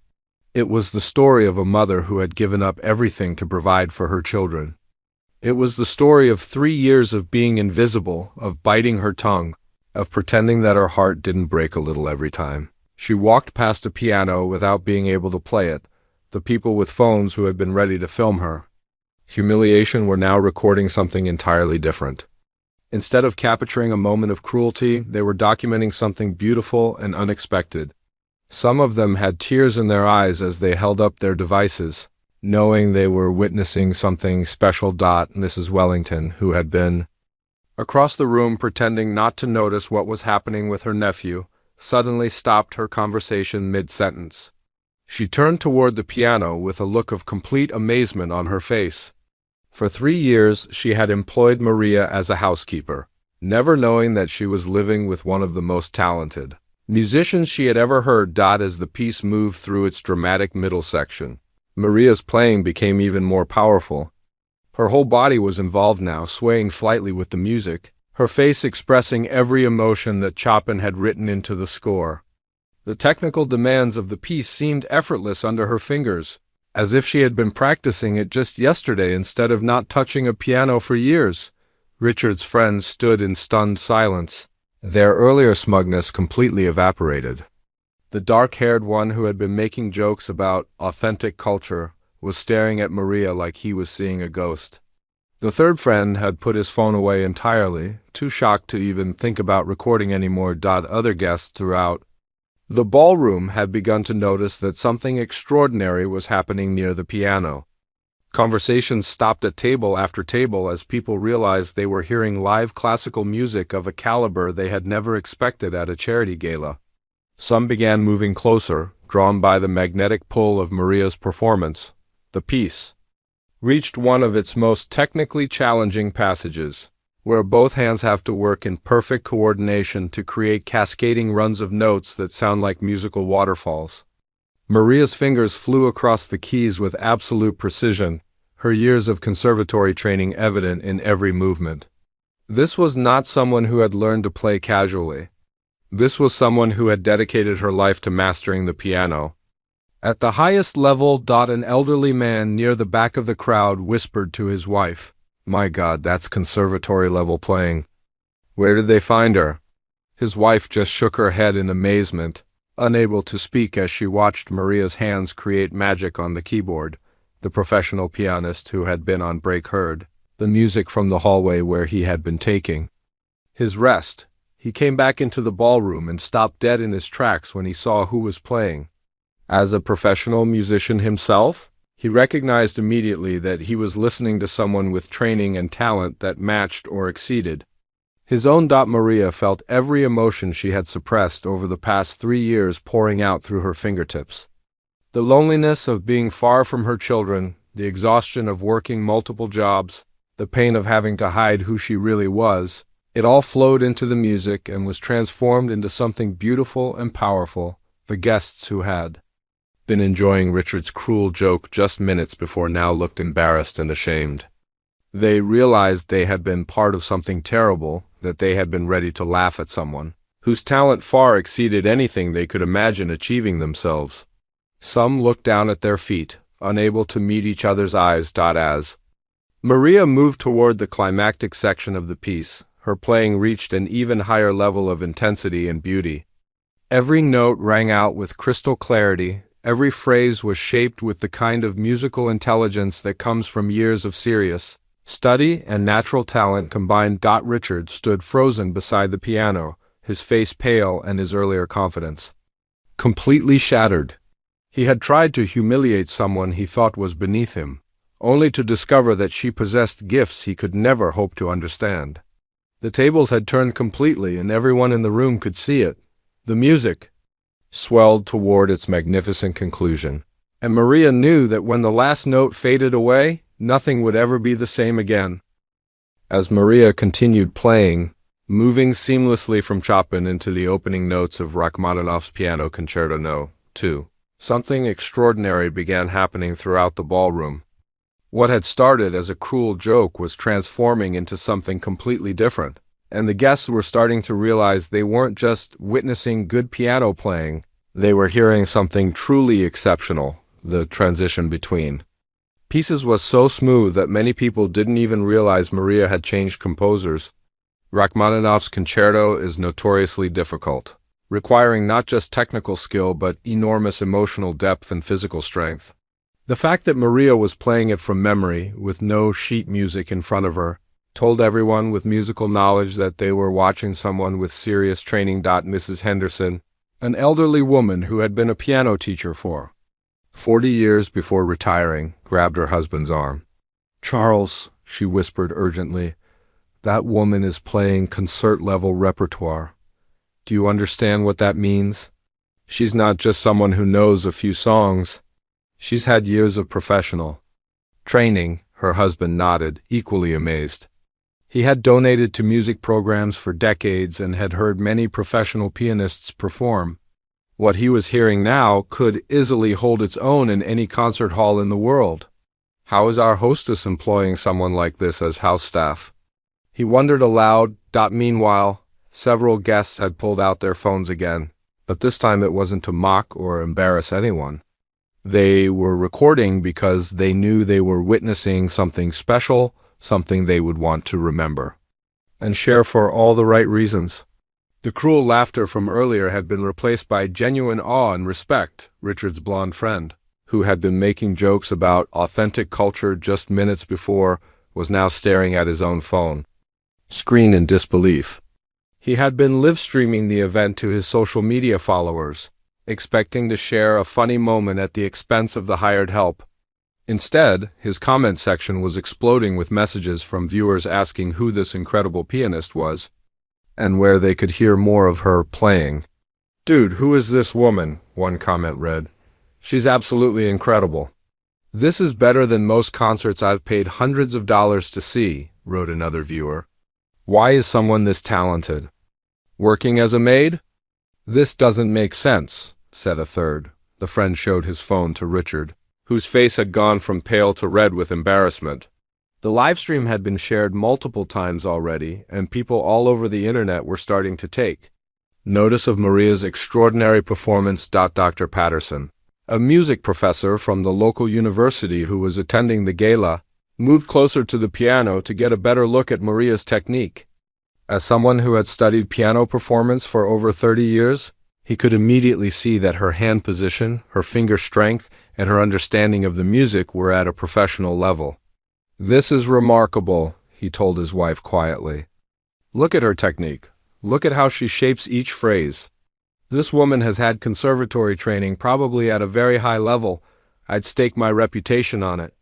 It was the story of a mother who had given up everything to provide for her children. It was the story of 3 years of being invisible, of biting her tongue, of pretending that her heart didn't break a little every time she walked past a piano without being able to play it, the people with phones who had been ready to film her. Humiliation were now recording something entirely different. Instead of capturing a moment of cruelty, they were documenting something beautiful and unexpected. Some of them had tears in their eyes as they held up their devices, knowing they were witnessing something special. Mrs. Wellington, who had been across the room pretending not to notice what was happening with her nephew, suddenly stopped her conversation mid-sentence. She turned toward the piano with a look of complete amazement on her face. For 3 years she had employed Maria as a housekeeper, never knowing that she was living with one of the most talented musicians she had ever heard. As the piece moved through its dramatic middle section, Maria's playing became even more powerful. Her whole body was involved now, swaying slightly with the music, her face expressing every emotion that Chopin had written into the score. The technical demands of the piece seemed effortless under her fingers, as if she had been practicing it just yesterday instead of not touching a piano for years. Richard's friends stood in stunned silence. Their earlier smugness completely evaporated. The dark-haired one who had been making jokes about authentic culture was staring at Maria like he was seeing a ghost. The third friend had put his phone away entirely, too shocked to even think about recording anymore. Other guests throughout the ballroom had begun to notice that something extraordinary was happening near the piano. Conversations stopped at table after table as people realized they were hearing live classical music of a caliber they had never expected at a charity gala. Some began moving closer, drawn by the magnetic pull of Maria's performance. The piece reached one of its most technically challenging passages, where both hands have to work in perfect coordination to create cascading runs of notes that sound like musical waterfalls. Maria's fingers flew across the keys with absolute precision, her years of conservatory training evident in every movement. This was not someone who had learned to play casually. This was someone who had dedicated her life to mastering the piano. At the highest level, an elderly man near the back of the crowd whispered to his wife, "My God, that's conservatory-level playing. Where did they find her?" His wife just shook her head in amazement, unable to speak as she watched Maria's hands create magic on the keyboard. The professional pianist who had been on break heard the music from the hallway where he had been taking his rest. He came back into the ballroom and stopped dead in his tracks when he saw who was playing. As a professional musician himself, he recognized immediately that he was listening to someone with training and talent that matched or exceeded his own. Maria felt every emotion she had suppressed over the past 3 years pouring out through her fingertips. The loneliness of being far from her children, the exhaustion of working multiple jobs, the pain of having to hide who she really was, it all flowed into the music and was transformed into something beautiful and powerful. The guests who had been enjoying Richard's cruel joke just minutes before now looked embarrassed and ashamed. They realized they had been part of something terrible, that they had been ready to laugh at someone whose talent far exceeded anything they could imagine achieving themselves. Some looked down at their feet, unable to meet each other's eyes. As Maria moved toward the climactic section of the piece, her playing reached an even higher level of intensity and beauty. Every note rang out with crystal clarity. Every phrase was shaped with the kind of musical intelligence that comes from years of serious study and natural talent combined. Richard stood frozen beside the piano, his face pale and his earlier confidence completely shattered. He had tried to humiliate someone he thought was beneath him, only to discover that she possessed gifts he could never hope to understand. The tables had turned completely, and everyone in the room could see it. The music swelled toward its magnificent conclusion, and Maria knew that when the last note faded away, nothing would ever be the same again. As Maria continued playing, moving seamlessly from Chopin into the opening notes of Rachmaninoff's Piano Concerto No. 2, something extraordinary began happening throughout the ballroom. What had started as a cruel joke was transforming into something completely different, and the guests were starting to realize they weren't just witnessing good piano playing, they were hearing something truly exceptional. The transition between pieces was so smooth that many people didn't even realize Maria had changed composers. Rachmaninoff's concerto is notoriously difficult, requiring not just technical skill but enormous emotional depth and physical strength. The fact that Maria was playing it from memory, with no sheet music in front of her, told everyone with musical knowledge that they were watching someone with serious training. Mrs. Henderson, an elderly woman who had been a piano teacher for 40 years before retiring, grabbed her husband's arm. "Charles," she whispered urgently, "that woman is playing concert-level repertoire. Do you understand what that means? She's not just someone who knows a few songs. She's had years of professional training." Her husband nodded, equally amazed. He had donated to music programs for decades and had heard many professional pianists perform. What he was hearing now could easily hold its own in any concert hall in the world. How is our hostess employing someone like this as house staff? He wondered aloud. Meanwhile, several guests had pulled out their phones again, but this time it wasn't to mock or embarrass anyone. They were recording because they knew they were witnessing something special, something they would want to remember and share for all the right reasons. The cruel laughter from earlier had been replaced by genuine awe and respect. Richard's blonde friend, who had been making jokes about authentic culture just minutes before, was now staring at his own phone screen in disbelief. He had been live-streaming the event to his social media followers, expecting to share a funny moment at the expense of the hired help. Instead, his comment section was exploding with messages from viewers asking who this incredible pianist was, and where they could hear more of her playing. "Dude, who is this woman?" one comment read. "She's absolutely incredible. This is better than most concerts I've paid hundreds of dollars to see," wrote another viewer. "Why is someone this talented working as a maid? This doesn't make sense," said a third. The friend showed his phone to Richard, whose face had gone from pale to red with embarrassment. The livestream had been shared multiple times already, and people all over the internet were starting to take notice of Maria's extraordinary performance. Dr. Patterson, a music professor from the local university who was attending the gala, moved closer to the piano to get a better look at Maria's technique. As someone who had studied piano performance for over 30 years, he could immediately see that her hand position, her finger strength, and her understanding of the music were at a professional level. "This is remarkable," he told his wife quietly. "Look at her technique. Look at how she shapes each phrase. This woman has had conservatory training, probably at a very high level. I'd stake my reputation on it."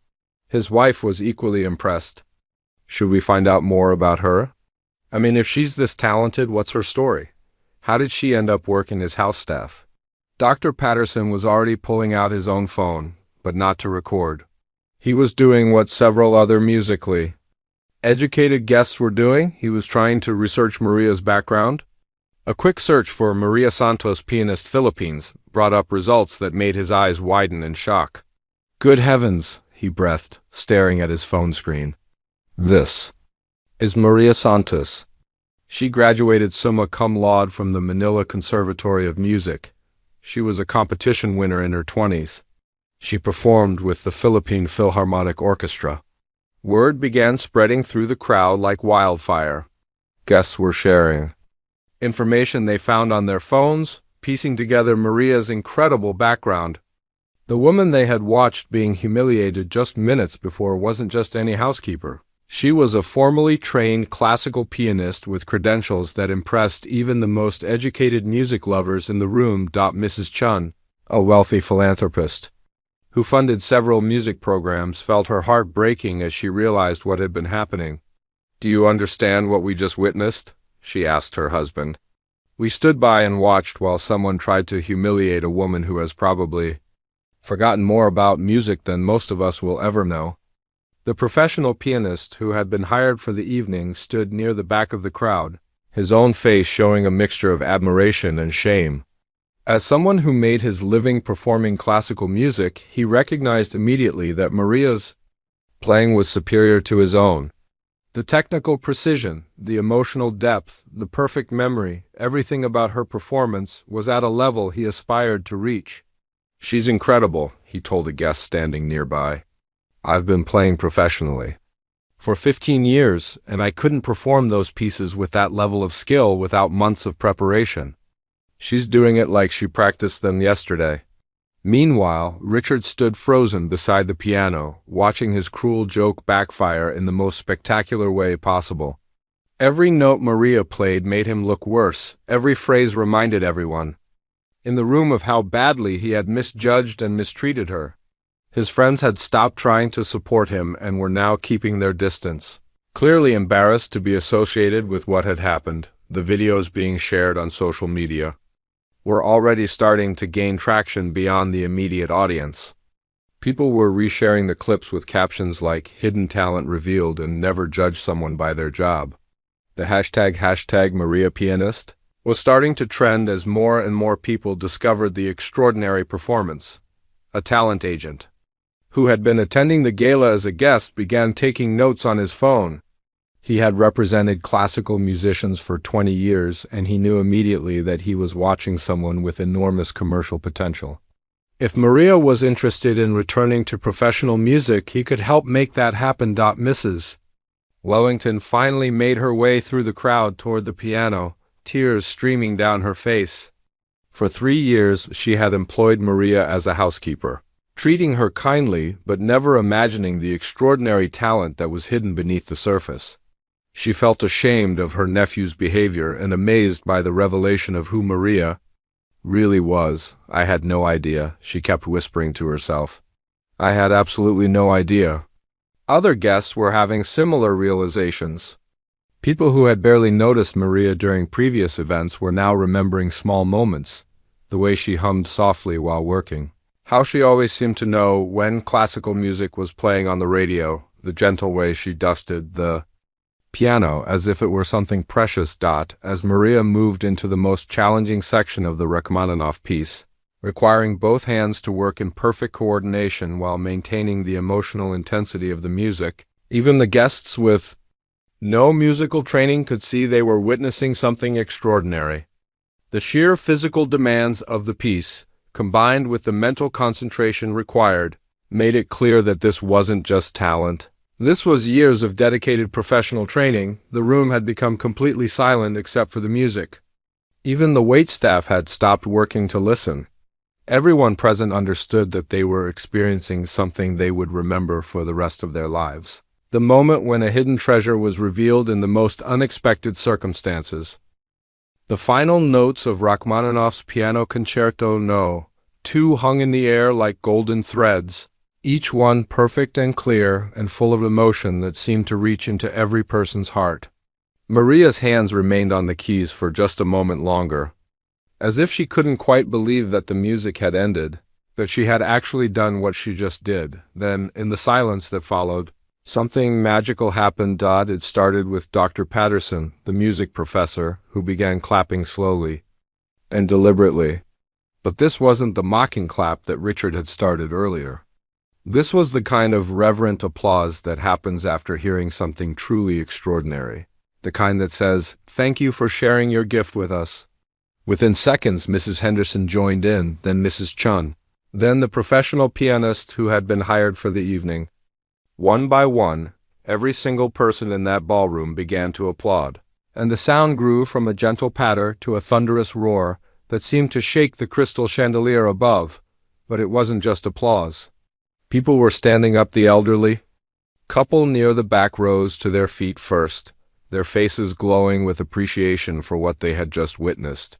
His wife was equally impressed. "Should we find out more about her? I mean, if she's this talented, what's her story? How did she end up working as house staff?" Dr. Patterson was already pulling out his own phone, but not to record. He was doing what several other musically educated guests were doing. He was trying to research Maria's background. A quick search for Maria Santos, pianist, Philippines, brought up results that made his eyes widen in shock. "Good heavens," he breathed, staring at his phone screen. "This is Maria Santos. She graduated summa cum laude from the Manila Conservatory of Music. She was a competition winner in her 20s. She performed with the Philippine Philharmonic Orchestra." Word began spreading through the crowd like wildfire. Guests were sharing information they found on their phones, piecing together Maria's incredible background. The woman they had watched being humiliated just minutes before wasn't just any housekeeper. She was a formally trained classical pianist with credentials that impressed even the most educated music lovers in the room. Mrs. Chun, a wealthy philanthropist who funded several music programs, felt her heart breaking as she realized what had been happening. "Do you understand what we just witnessed?" she asked her husband. "We stood by and watched while someone tried to humiliate a woman who has probably forgotten more about music than most of us will ever know." The professional pianist who had been hired for the evening stood near the back of the crowd, his own face showing a mixture of admiration and shame. As someone who made his living performing classical music, he recognized immediately that Maria's playing was superior to his own. The technical precision, the emotional depth, the perfect memory, everything about her performance was at a level he aspired to reach. "She's incredible," he told a guest standing nearby. "I've been playing professionally for 15 years, and I couldn't perform those pieces with that level of skill without months of preparation. She's doing it like she practiced them yesterday." Meanwhile, Richard stood frozen beside the piano, watching his cruel joke backfire in the most spectacular way possible. Every note Maria played made him look worse. Every phrase reminded everyone in the room of how badly he had misjudged and mistreated her. His friends had stopped trying to support him and were now keeping their distance, clearly embarrassed to be associated with what had happened. The videos being shared on social media were already starting to gain traction beyond the immediate audience. People were resharing the clips with captions like "hidden talent revealed" and "never judge someone by their job." The hashtag Maria Pianist was starting to trend as more and more people discovered the extraordinary performance. A talent agent who had been attending the gala as a guest began taking notes on his phone. He had represented classical musicians for 20 years, and he knew immediately that he was watching someone with enormous commercial potential. If Maria was interested in returning to professional music, he could help make that happen. Mrs. Wellington finally made her way through the crowd toward the piano, tears streaming down her face. For 3 years, she had employed Maria as a housekeeper, treating her kindly but never imagining the extraordinary talent that was hidden beneath the surface. She felt ashamed of her nephew's behavior and amazed by the revelation of who Maria really was. "I had no idea," she kept whispering to herself. "I had absolutely no idea." Other guests were having similar realizations. People who had barely noticed Maria during previous events were now remembering small moments, the way she hummed softly while working. How she always seemed to know when classical music was playing on the radio, the gentle way she dusted the piano as if it were something precious. As Maria moved into the most challenging section of the Rachmaninoff piece, requiring both hands to work in perfect coordination while maintaining the emotional intensity of the music, even the guests with no musical training could see they were witnessing something extraordinary. The sheer physical demands of the piece, combined with the mental concentration required, made it clear that this wasn't just talent. This was years of dedicated professional training. The room had become completely silent except for the music. Even the waitstaff had stopped working to listen. Everyone present understood that they were experiencing something they would remember for the rest of their lives. The moment when a hidden treasure was revealed in the most unexpected circumstances. The final notes of Rachmaninoff's Piano Concerto No. 2 hung in the air like golden threads, each one perfect and clear and full of emotion that seemed to reach into every person's heart. Maria's hands remained on the keys for just a moment longer, as if she couldn't quite believe that the music had ended, that she had actually done what she just did. Then, in the silence that followed, something magical happened. It started with Dr. Patterson, the music professor, who began clapping slowly and deliberately. But this wasn't the mocking clap that Richard had started earlier. This was the kind of reverent applause that happens after hearing something truly extraordinary, the kind that says, "Thank you for sharing your gift with us." Within seconds, Mrs. Henderson joined in, then Mrs. Chun, then the professional pianist who had been hired for the evening. One by one, every single person in that ballroom began to applaud, and the sound grew from a gentle patter to a thunderous roar that seemed to shake the crystal chandelier above. But it wasn't just applause. People were standing up. The elderly couple near the back rose to their feet first, their faces glowing with appreciation for what they had just witnessed.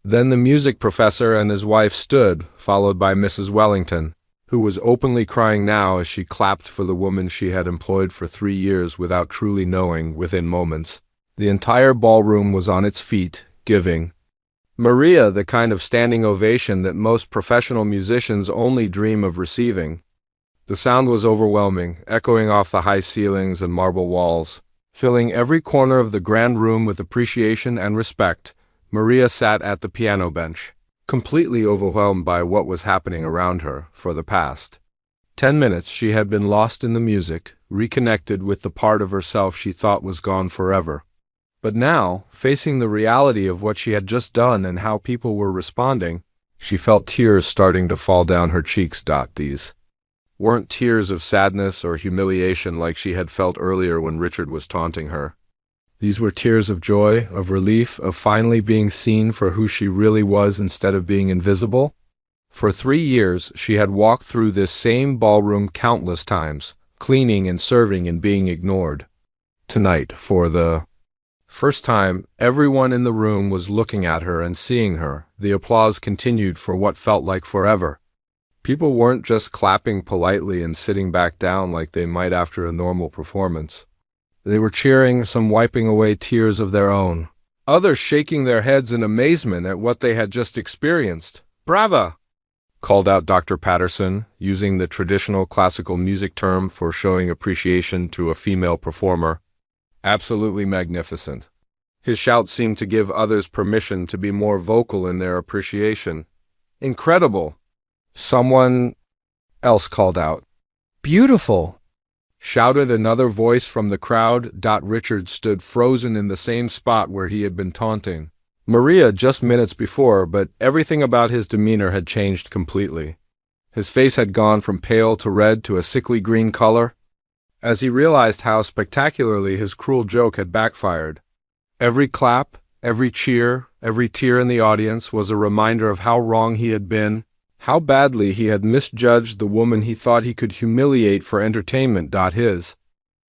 Then the music professor and his wife stood, followed by Mrs. Wellington, who was openly crying now as she clapped for the woman she had employed for 3 years without truly knowing. Within moments, the entire ballroom was on its feet, giving Maria the kind of standing ovation that most professional musicians only dream of receiving. The sound was overwhelming, echoing off the high ceilings and marble walls, filling every corner of the grand room with appreciation and respect. Maria sat at the piano bench, completely overwhelmed by what was happening around her. For the past 10 minutes she had been lost in the music, reconnected with the part of herself she thought was gone forever. But now, facing the reality of what she had just done and how people were responding, she felt tears starting to fall down her cheeks. These weren't tears of sadness or humiliation like she had felt earlier when Richard was taunting her. These were tears of joy, of relief, of finally being seen for who she really was instead of being invisible. For 3 years, she had walked through this same ballroom countless times, cleaning and serving and being ignored. Tonight, for the first time, everyone in the room was looking at her and seeing her. The applause continued for what felt like forever. People weren't just clapping politely and sitting back down like they might after a normal performance. They were cheering, some wiping away tears of their own, others shaking their heads in amazement at what they had just experienced. "Brava!" called out Dr. Patterson, using the traditional classical music term for showing appreciation to a female performer. Absolutely magnificent. His shout seemed to give others permission to be more vocal in their appreciation. "Incredible!" Someone else called out. "Beautiful!" shouted another voice from the crowd. Richard stood frozen in the same spot where he had been taunting Maria just minutes before, but everything about his demeanor had changed completely. His face had gone from pale to red to a sickly green color, as he realized how spectacularly his cruel joke had backfired. Every clap, every cheer, every tear in the audience was a reminder of how wrong he had been, how badly he had misjudged the woman he thought he could humiliate for entertainment. His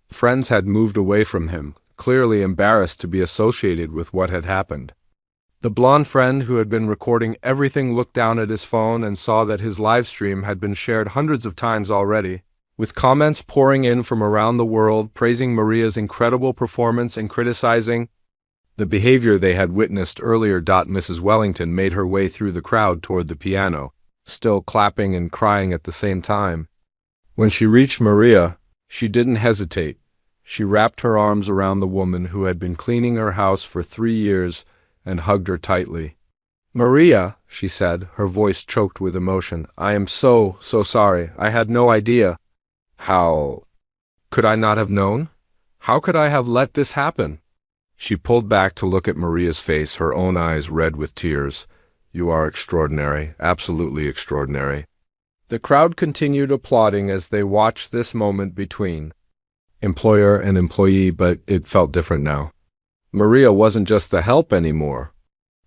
friends had moved away from him, clearly embarrassed to be associated with what had happened. The blonde friend who had been recording everything looked down at his phone and saw that his live stream had been shared hundreds of times already, with comments pouring in from around the world praising Maria's incredible performance and criticizing The behavior they had witnessed earlier. Mrs. Wellington made her way through the crowd toward the piano, still clapping and crying at the same time. When she reached Maria, she didn't hesitate. She wrapped her arms around the woman who had been cleaning her house for 3 years and hugged her tightly. "Maria," she said, her voice choked with emotion, "I am so sorry. I had no idea." "How could I not have known? How could I have let this happen?" She pulled back to look at Maria's face, her own eyes red with tears. "You are extraordinary, absolutely extraordinary." The crowd continued applauding as they watched this moment between employer and employee, but it felt different now. Maria wasn't just the help anymore.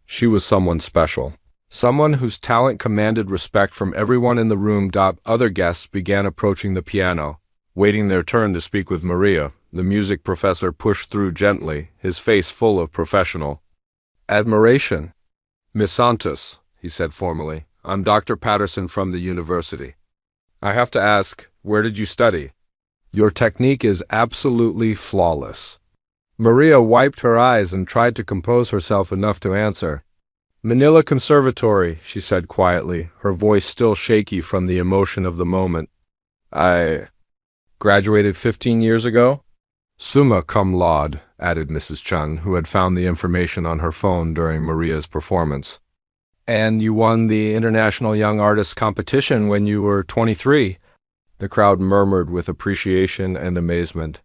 She was someone special, someone whose talent commanded respect from everyone in the room. Other guests began approaching the piano, waiting their turn to speak with Maria. The music professor pushed through gently, his face full of professional admiration. "Miss Santos," he said formally, "I'm Dr. Patterson from the university. I have to ask, where did you study? Your technique is absolutely flawless." Maria wiped her eyes and tried to compose herself enough to answer. "Manila Conservatory," she said quietly, her voice still shaky from the emotion of the moment. "I graduated 15 years ago?" "Summa cum laude," added Mrs. Chun, who had found the information on her phone during Maria's performance. "And you won the International Young Artists Competition when you were 23. The crowd murmured with appreciation and amazement.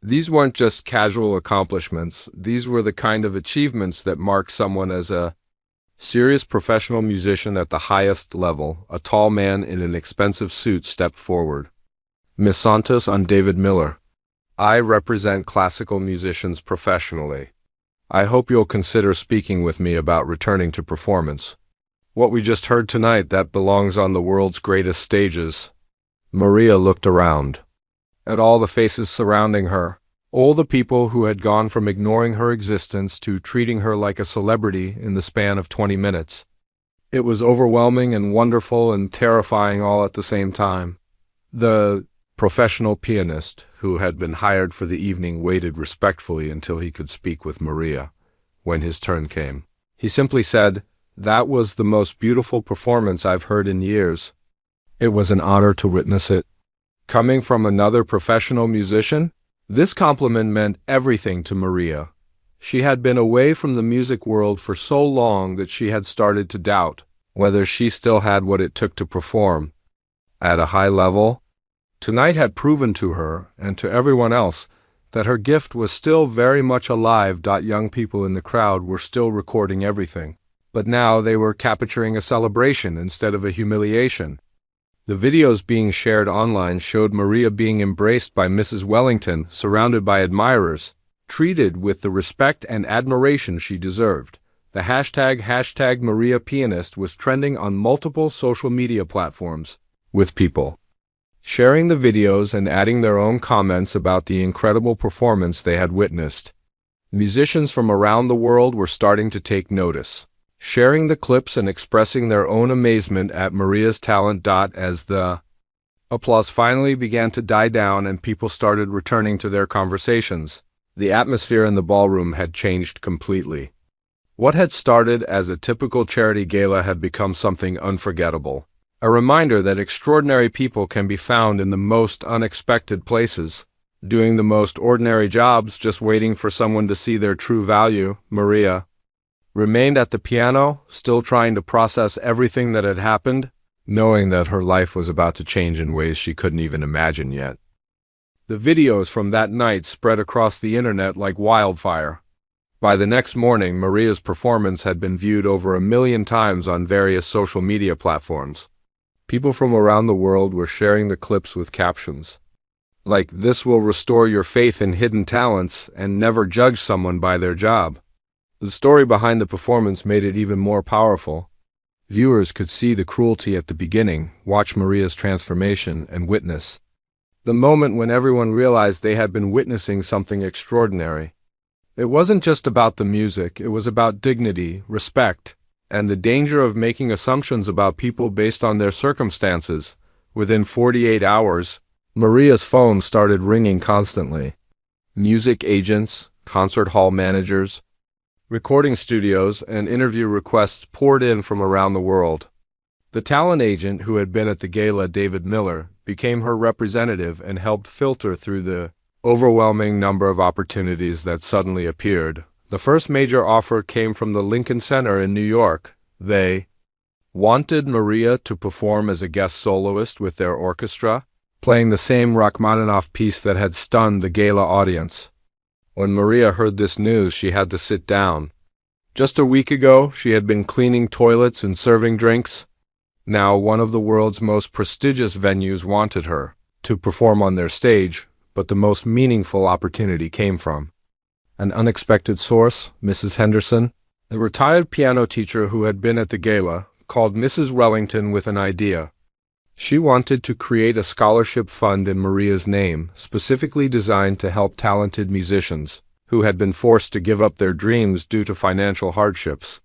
These weren't just casual accomplishments. These were the kind of achievements that marked someone as a serious professional musician at the highest level. A tall man in an expensive suit stepped forward. "Miss Santos, I'm David Miller. I represent classical musicians professionally. I hope you'll consider speaking with me about returning to performance. What we just heard tonight, that belongs on the world's greatest stages." Maria looked around at all the faces surrounding her, all the people who had gone from ignoring her existence to treating her like a celebrity in the span of 20 minutes. It was overwhelming and wonderful and terrifying all at the same time. The professional pianist who had been hired for the evening waited respectfully until he could speak with Maria. When his turn came, he simply said, "That was the most beautiful performance I've heard in years." It was an honor to witness it. Coming from another professional musician, this compliment meant everything to Maria. She had been away from the music world for so long that she had started to doubt whether she still had what it took to perform at a high level. Tonight had proven to her, and to everyone else, that her gift was still very much alive. Young people in the crowd were still recording everything, but now they were capturing a celebration instead of a humiliation. The videos being shared online showed Maria being embraced by Mrs. Wellington, surrounded by admirers, treated with the respect and admiration she deserved. The hashtag Maria Pianist was trending on multiple social media platforms, with people sharing the videos and adding their own comments about the incredible performance they had witnessed. Musicians from around the world were starting to take notice, sharing the clips and expressing their own amazement at Maria's talent. As the applause finally began to die down and people started returning to their conversations, the atmosphere in the ballroom had changed completely. What had started as a typical charity gala had become something unforgettable. A reminder that extraordinary people can be found in the most unexpected places, doing the most ordinary jobs, just waiting for someone to see their true value. Maria remained at the piano, still trying to process everything that had happened, knowing that her life was about to change in ways she couldn't even imagine yet. The videos from that night spread across the internet like wildfire. By the next morning, Maria's performance had been viewed over 1 million times on various social media platforms. People from around the world were sharing the clips with captions like, "This will restore your faith in hidden talents and never judge someone by their job." The story behind the performance made it even more powerful. Viewers could see the cruelty at the beginning, watch Maria's transformation, and witness the moment when everyone realized they had been witnessing something extraordinary. It wasn't just about the music, it was about dignity, respect, and the danger of making assumptions about people based on their circumstances. Within 48 hours, Maria's phone started ringing constantly. Music agents, concert hall managers, Recording studios and interview requests poured in from around the world. The talent agent who had been at the gala, David Miller, became her representative and helped filter through the overwhelming number of opportunities that suddenly appeared. The first major offer came from the Lincoln Center in New York. They wanted Maria to perform as a guest soloist with their orchestra, playing the same Rachmaninoff piece that had stunned the gala audience. When Maria heard this news, she had to sit down. Just a week ago, she had been cleaning toilets and serving drinks. Now, one of the world's most prestigious venues wanted her to perform on their stage, but the most meaningful opportunity came from an unexpected source. Mrs. Henderson, the retired piano teacher who had been at the gala, called Mrs. Wellington with an idea. She wanted to create a scholarship fund in Maria's name, specifically designed to help talented musicians who had been forced to give up their dreams due to financial hardships.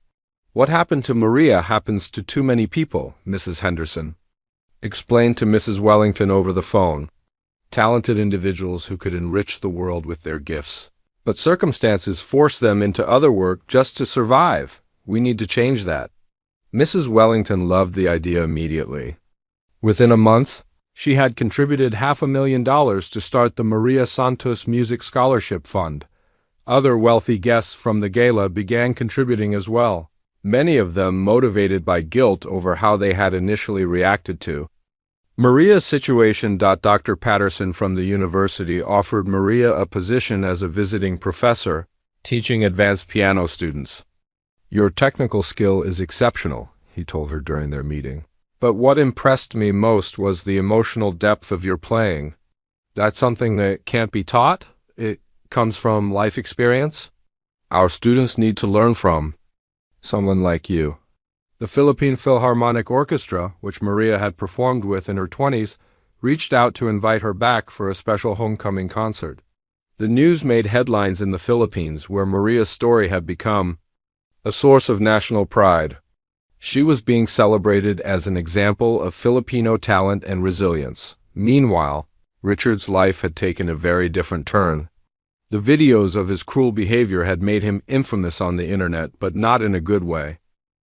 What happened to Maria happens to too many people, Mrs. Henderson explained to Mrs. Wellington over the phone. Talented individuals who could enrich the world with their gifts. But circumstances force them into other work just to survive. We need to change that. Mrs. Wellington loved the idea immediately. Within a month, she had contributed $500,000 to start the Maria Santos Music Scholarship Fund. Other wealthy guests from the gala began contributing as well, many of them motivated by guilt over how they had initially reacted to Maria's situation. Dr. Patterson from the university offered Maria a position as a visiting professor, teaching advanced piano students. "Your technical skill is exceptional," he told her during their meeting. "But what impressed me most was the emotional depth of your playing. That's something that can't be taught? It comes from life experience? Our students need to learn from someone like you." The Philippine Philharmonic Orchestra, which Maria had performed with in her 20s, reached out to invite her back for a special homecoming concert. The news made headlines in the Philippines, where Maria's story had become a source of national pride. She was being celebrated as an example of Filipino talent and resilience. Meanwhile, Richard's life had taken a very different turn. The videos of his cruel behavior had made him infamous on the internet, but not in a good way.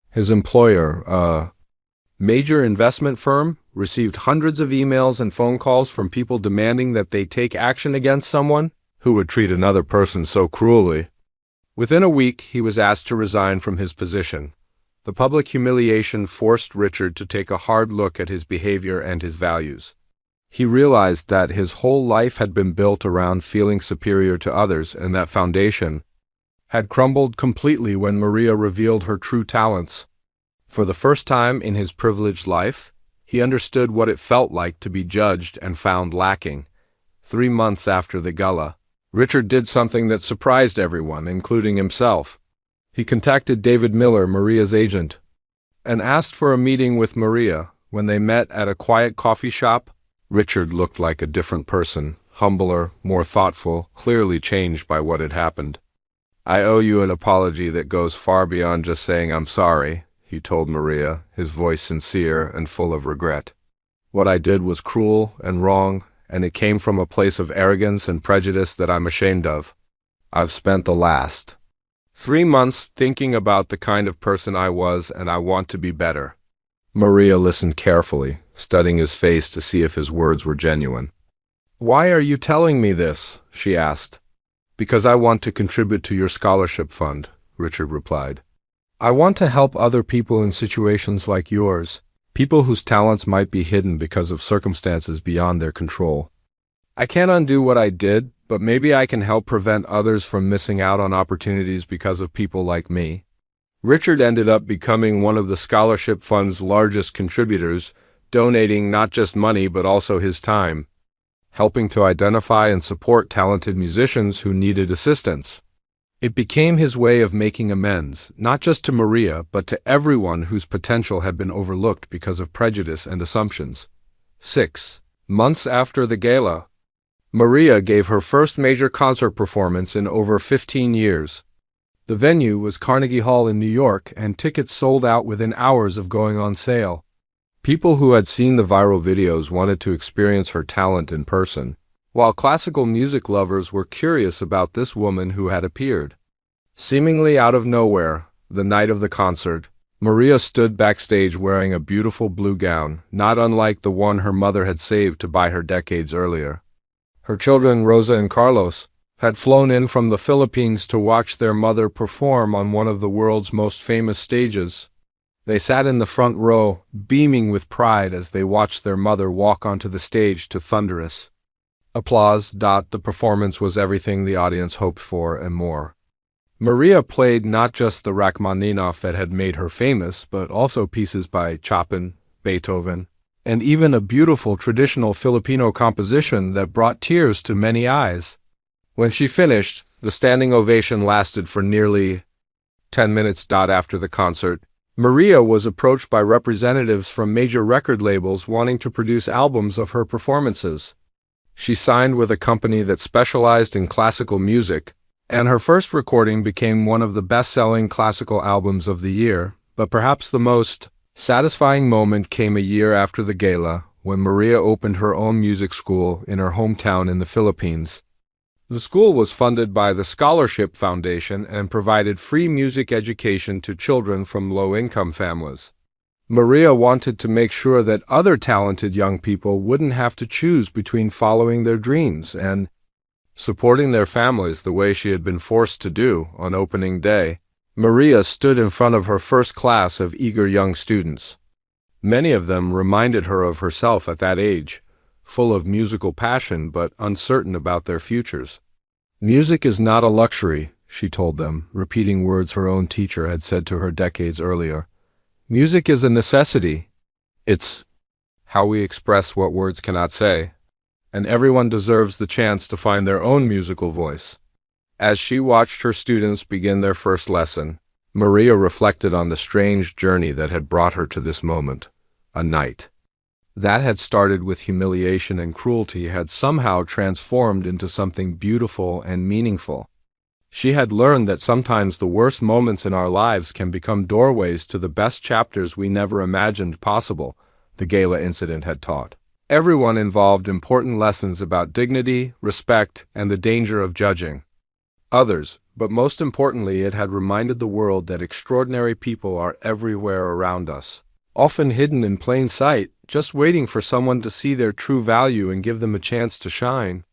His employer, a major investment firm, received hundreds of emails and phone calls from people demanding that they take action against someone who would treat another person so cruelly. Within a week, he was asked to resign from his position. The public humiliation forced Richard to take a hard look at his behavior and his values. He realized that his whole life had been built around feeling superior to others, and that foundation had crumbled completely when Maria revealed her true talents. For the first time in his privileged life, he understood what it felt like to be judged and found lacking. 3 months after the gala, Richard did something that surprised everyone, including himself. He contacted David Miller, Maria's agent, and asked for a meeting with Maria. When they met at a quiet coffee shop, Richard looked like a different person, humbler, more thoughtful, clearly changed by what had happened. "I owe you an apology that goes far beyond just saying I'm sorry," he told Maria, his voice sincere and full of regret. "What I did was cruel and wrong, and it came from a place of arrogance and prejudice that I'm ashamed of. I've spent the last 3 months thinking about the kind of person I was, and I want to be better." Maria listened carefully, studying his face to see if his words were genuine. "Why are you telling me this?" she asked. "Because I want to contribute to your scholarship fund," Richard replied. "I want to help other people in situations like yours, people whose talents might be hidden because of circumstances beyond their control. I can't undo what I did, but maybe I can help prevent others from missing out on opportunities because of people like me." Richard ended up becoming one of the scholarship fund's largest contributors, donating not just money but also his time, helping to identify and support talented musicians who needed assistance. It became his way of making amends, not just to Maria, but to everyone whose potential had been overlooked because of prejudice and assumptions. 6 months after the gala, Maria gave her first major concert performance in over 15 years. The venue was Carnegie Hall in New York, and tickets sold out within hours of going on sale. People who had seen the viral videos wanted to experience her talent in person, while classical music lovers were curious about this woman who had appeared. Seemingly out of nowhere, the night of the concert, Maria stood backstage wearing a beautiful blue gown, not unlike the one her mother had saved to buy her decades earlier. Her children, Rosa and Carlos, had flown in from the Philippines to watch their mother perform on one of the world's most famous stages. They sat in the front row, beaming with pride as they watched their mother walk onto the stage to thunderous applause. The performance was everything the audience hoped for and more. Maria played not just the Rachmaninoff that had made her famous, but also pieces by Chopin, Beethoven, and even a beautiful traditional Filipino composition that brought tears to many eyes. When she finished, the standing ovation lasted for nearly 10 minutes. After the concert, Maria was approached by representatives from major record labels wanting to produce albums of her performances. She signed with a company that specialized in classical music, and her first recording became one of the best-selling classical albums of the year. But perhaps the most satisfying moment came a year after the gala, when Maria opened her own music school in her hometown in the Philippines. The school was funded by the Scholarship Foundation and provided free music education to children from low-income families. Maria wanted to make sure that other talented young people wouldn't have to choose between following their dreams and supporting their families the way she had been forced to do. On opening day, Maria stood in front of her first class of eager young students. Many of them reminded her of herself at that age, full of musical passion but uncertain about their futures. "Music is not a luxury," she told them, repeating words her own teacher had said to her decades earlier. "Music is a necessity. It's how we express what words cannot say, and everyone deserves the chance to find their own musical voice." As she watched her students begin their first lesson, Maria reflected on the strange journey that had brought her to this moment. A night that had started with humiliation and cruelty had somehow transformed into something beautiful and meaningful. She had learned that sometimes the worst moments in our lives can become doorways to the best chapters we never imagined possible, the gala incident had taught. Everyone involved important lessons about dignity, respect, and the danger of judging others, but most importantly, it had reminded the world that extraordinary people are everywhere around us, often hidden in plain sight, just waiting for someone to see their true value and give them a chance to shine.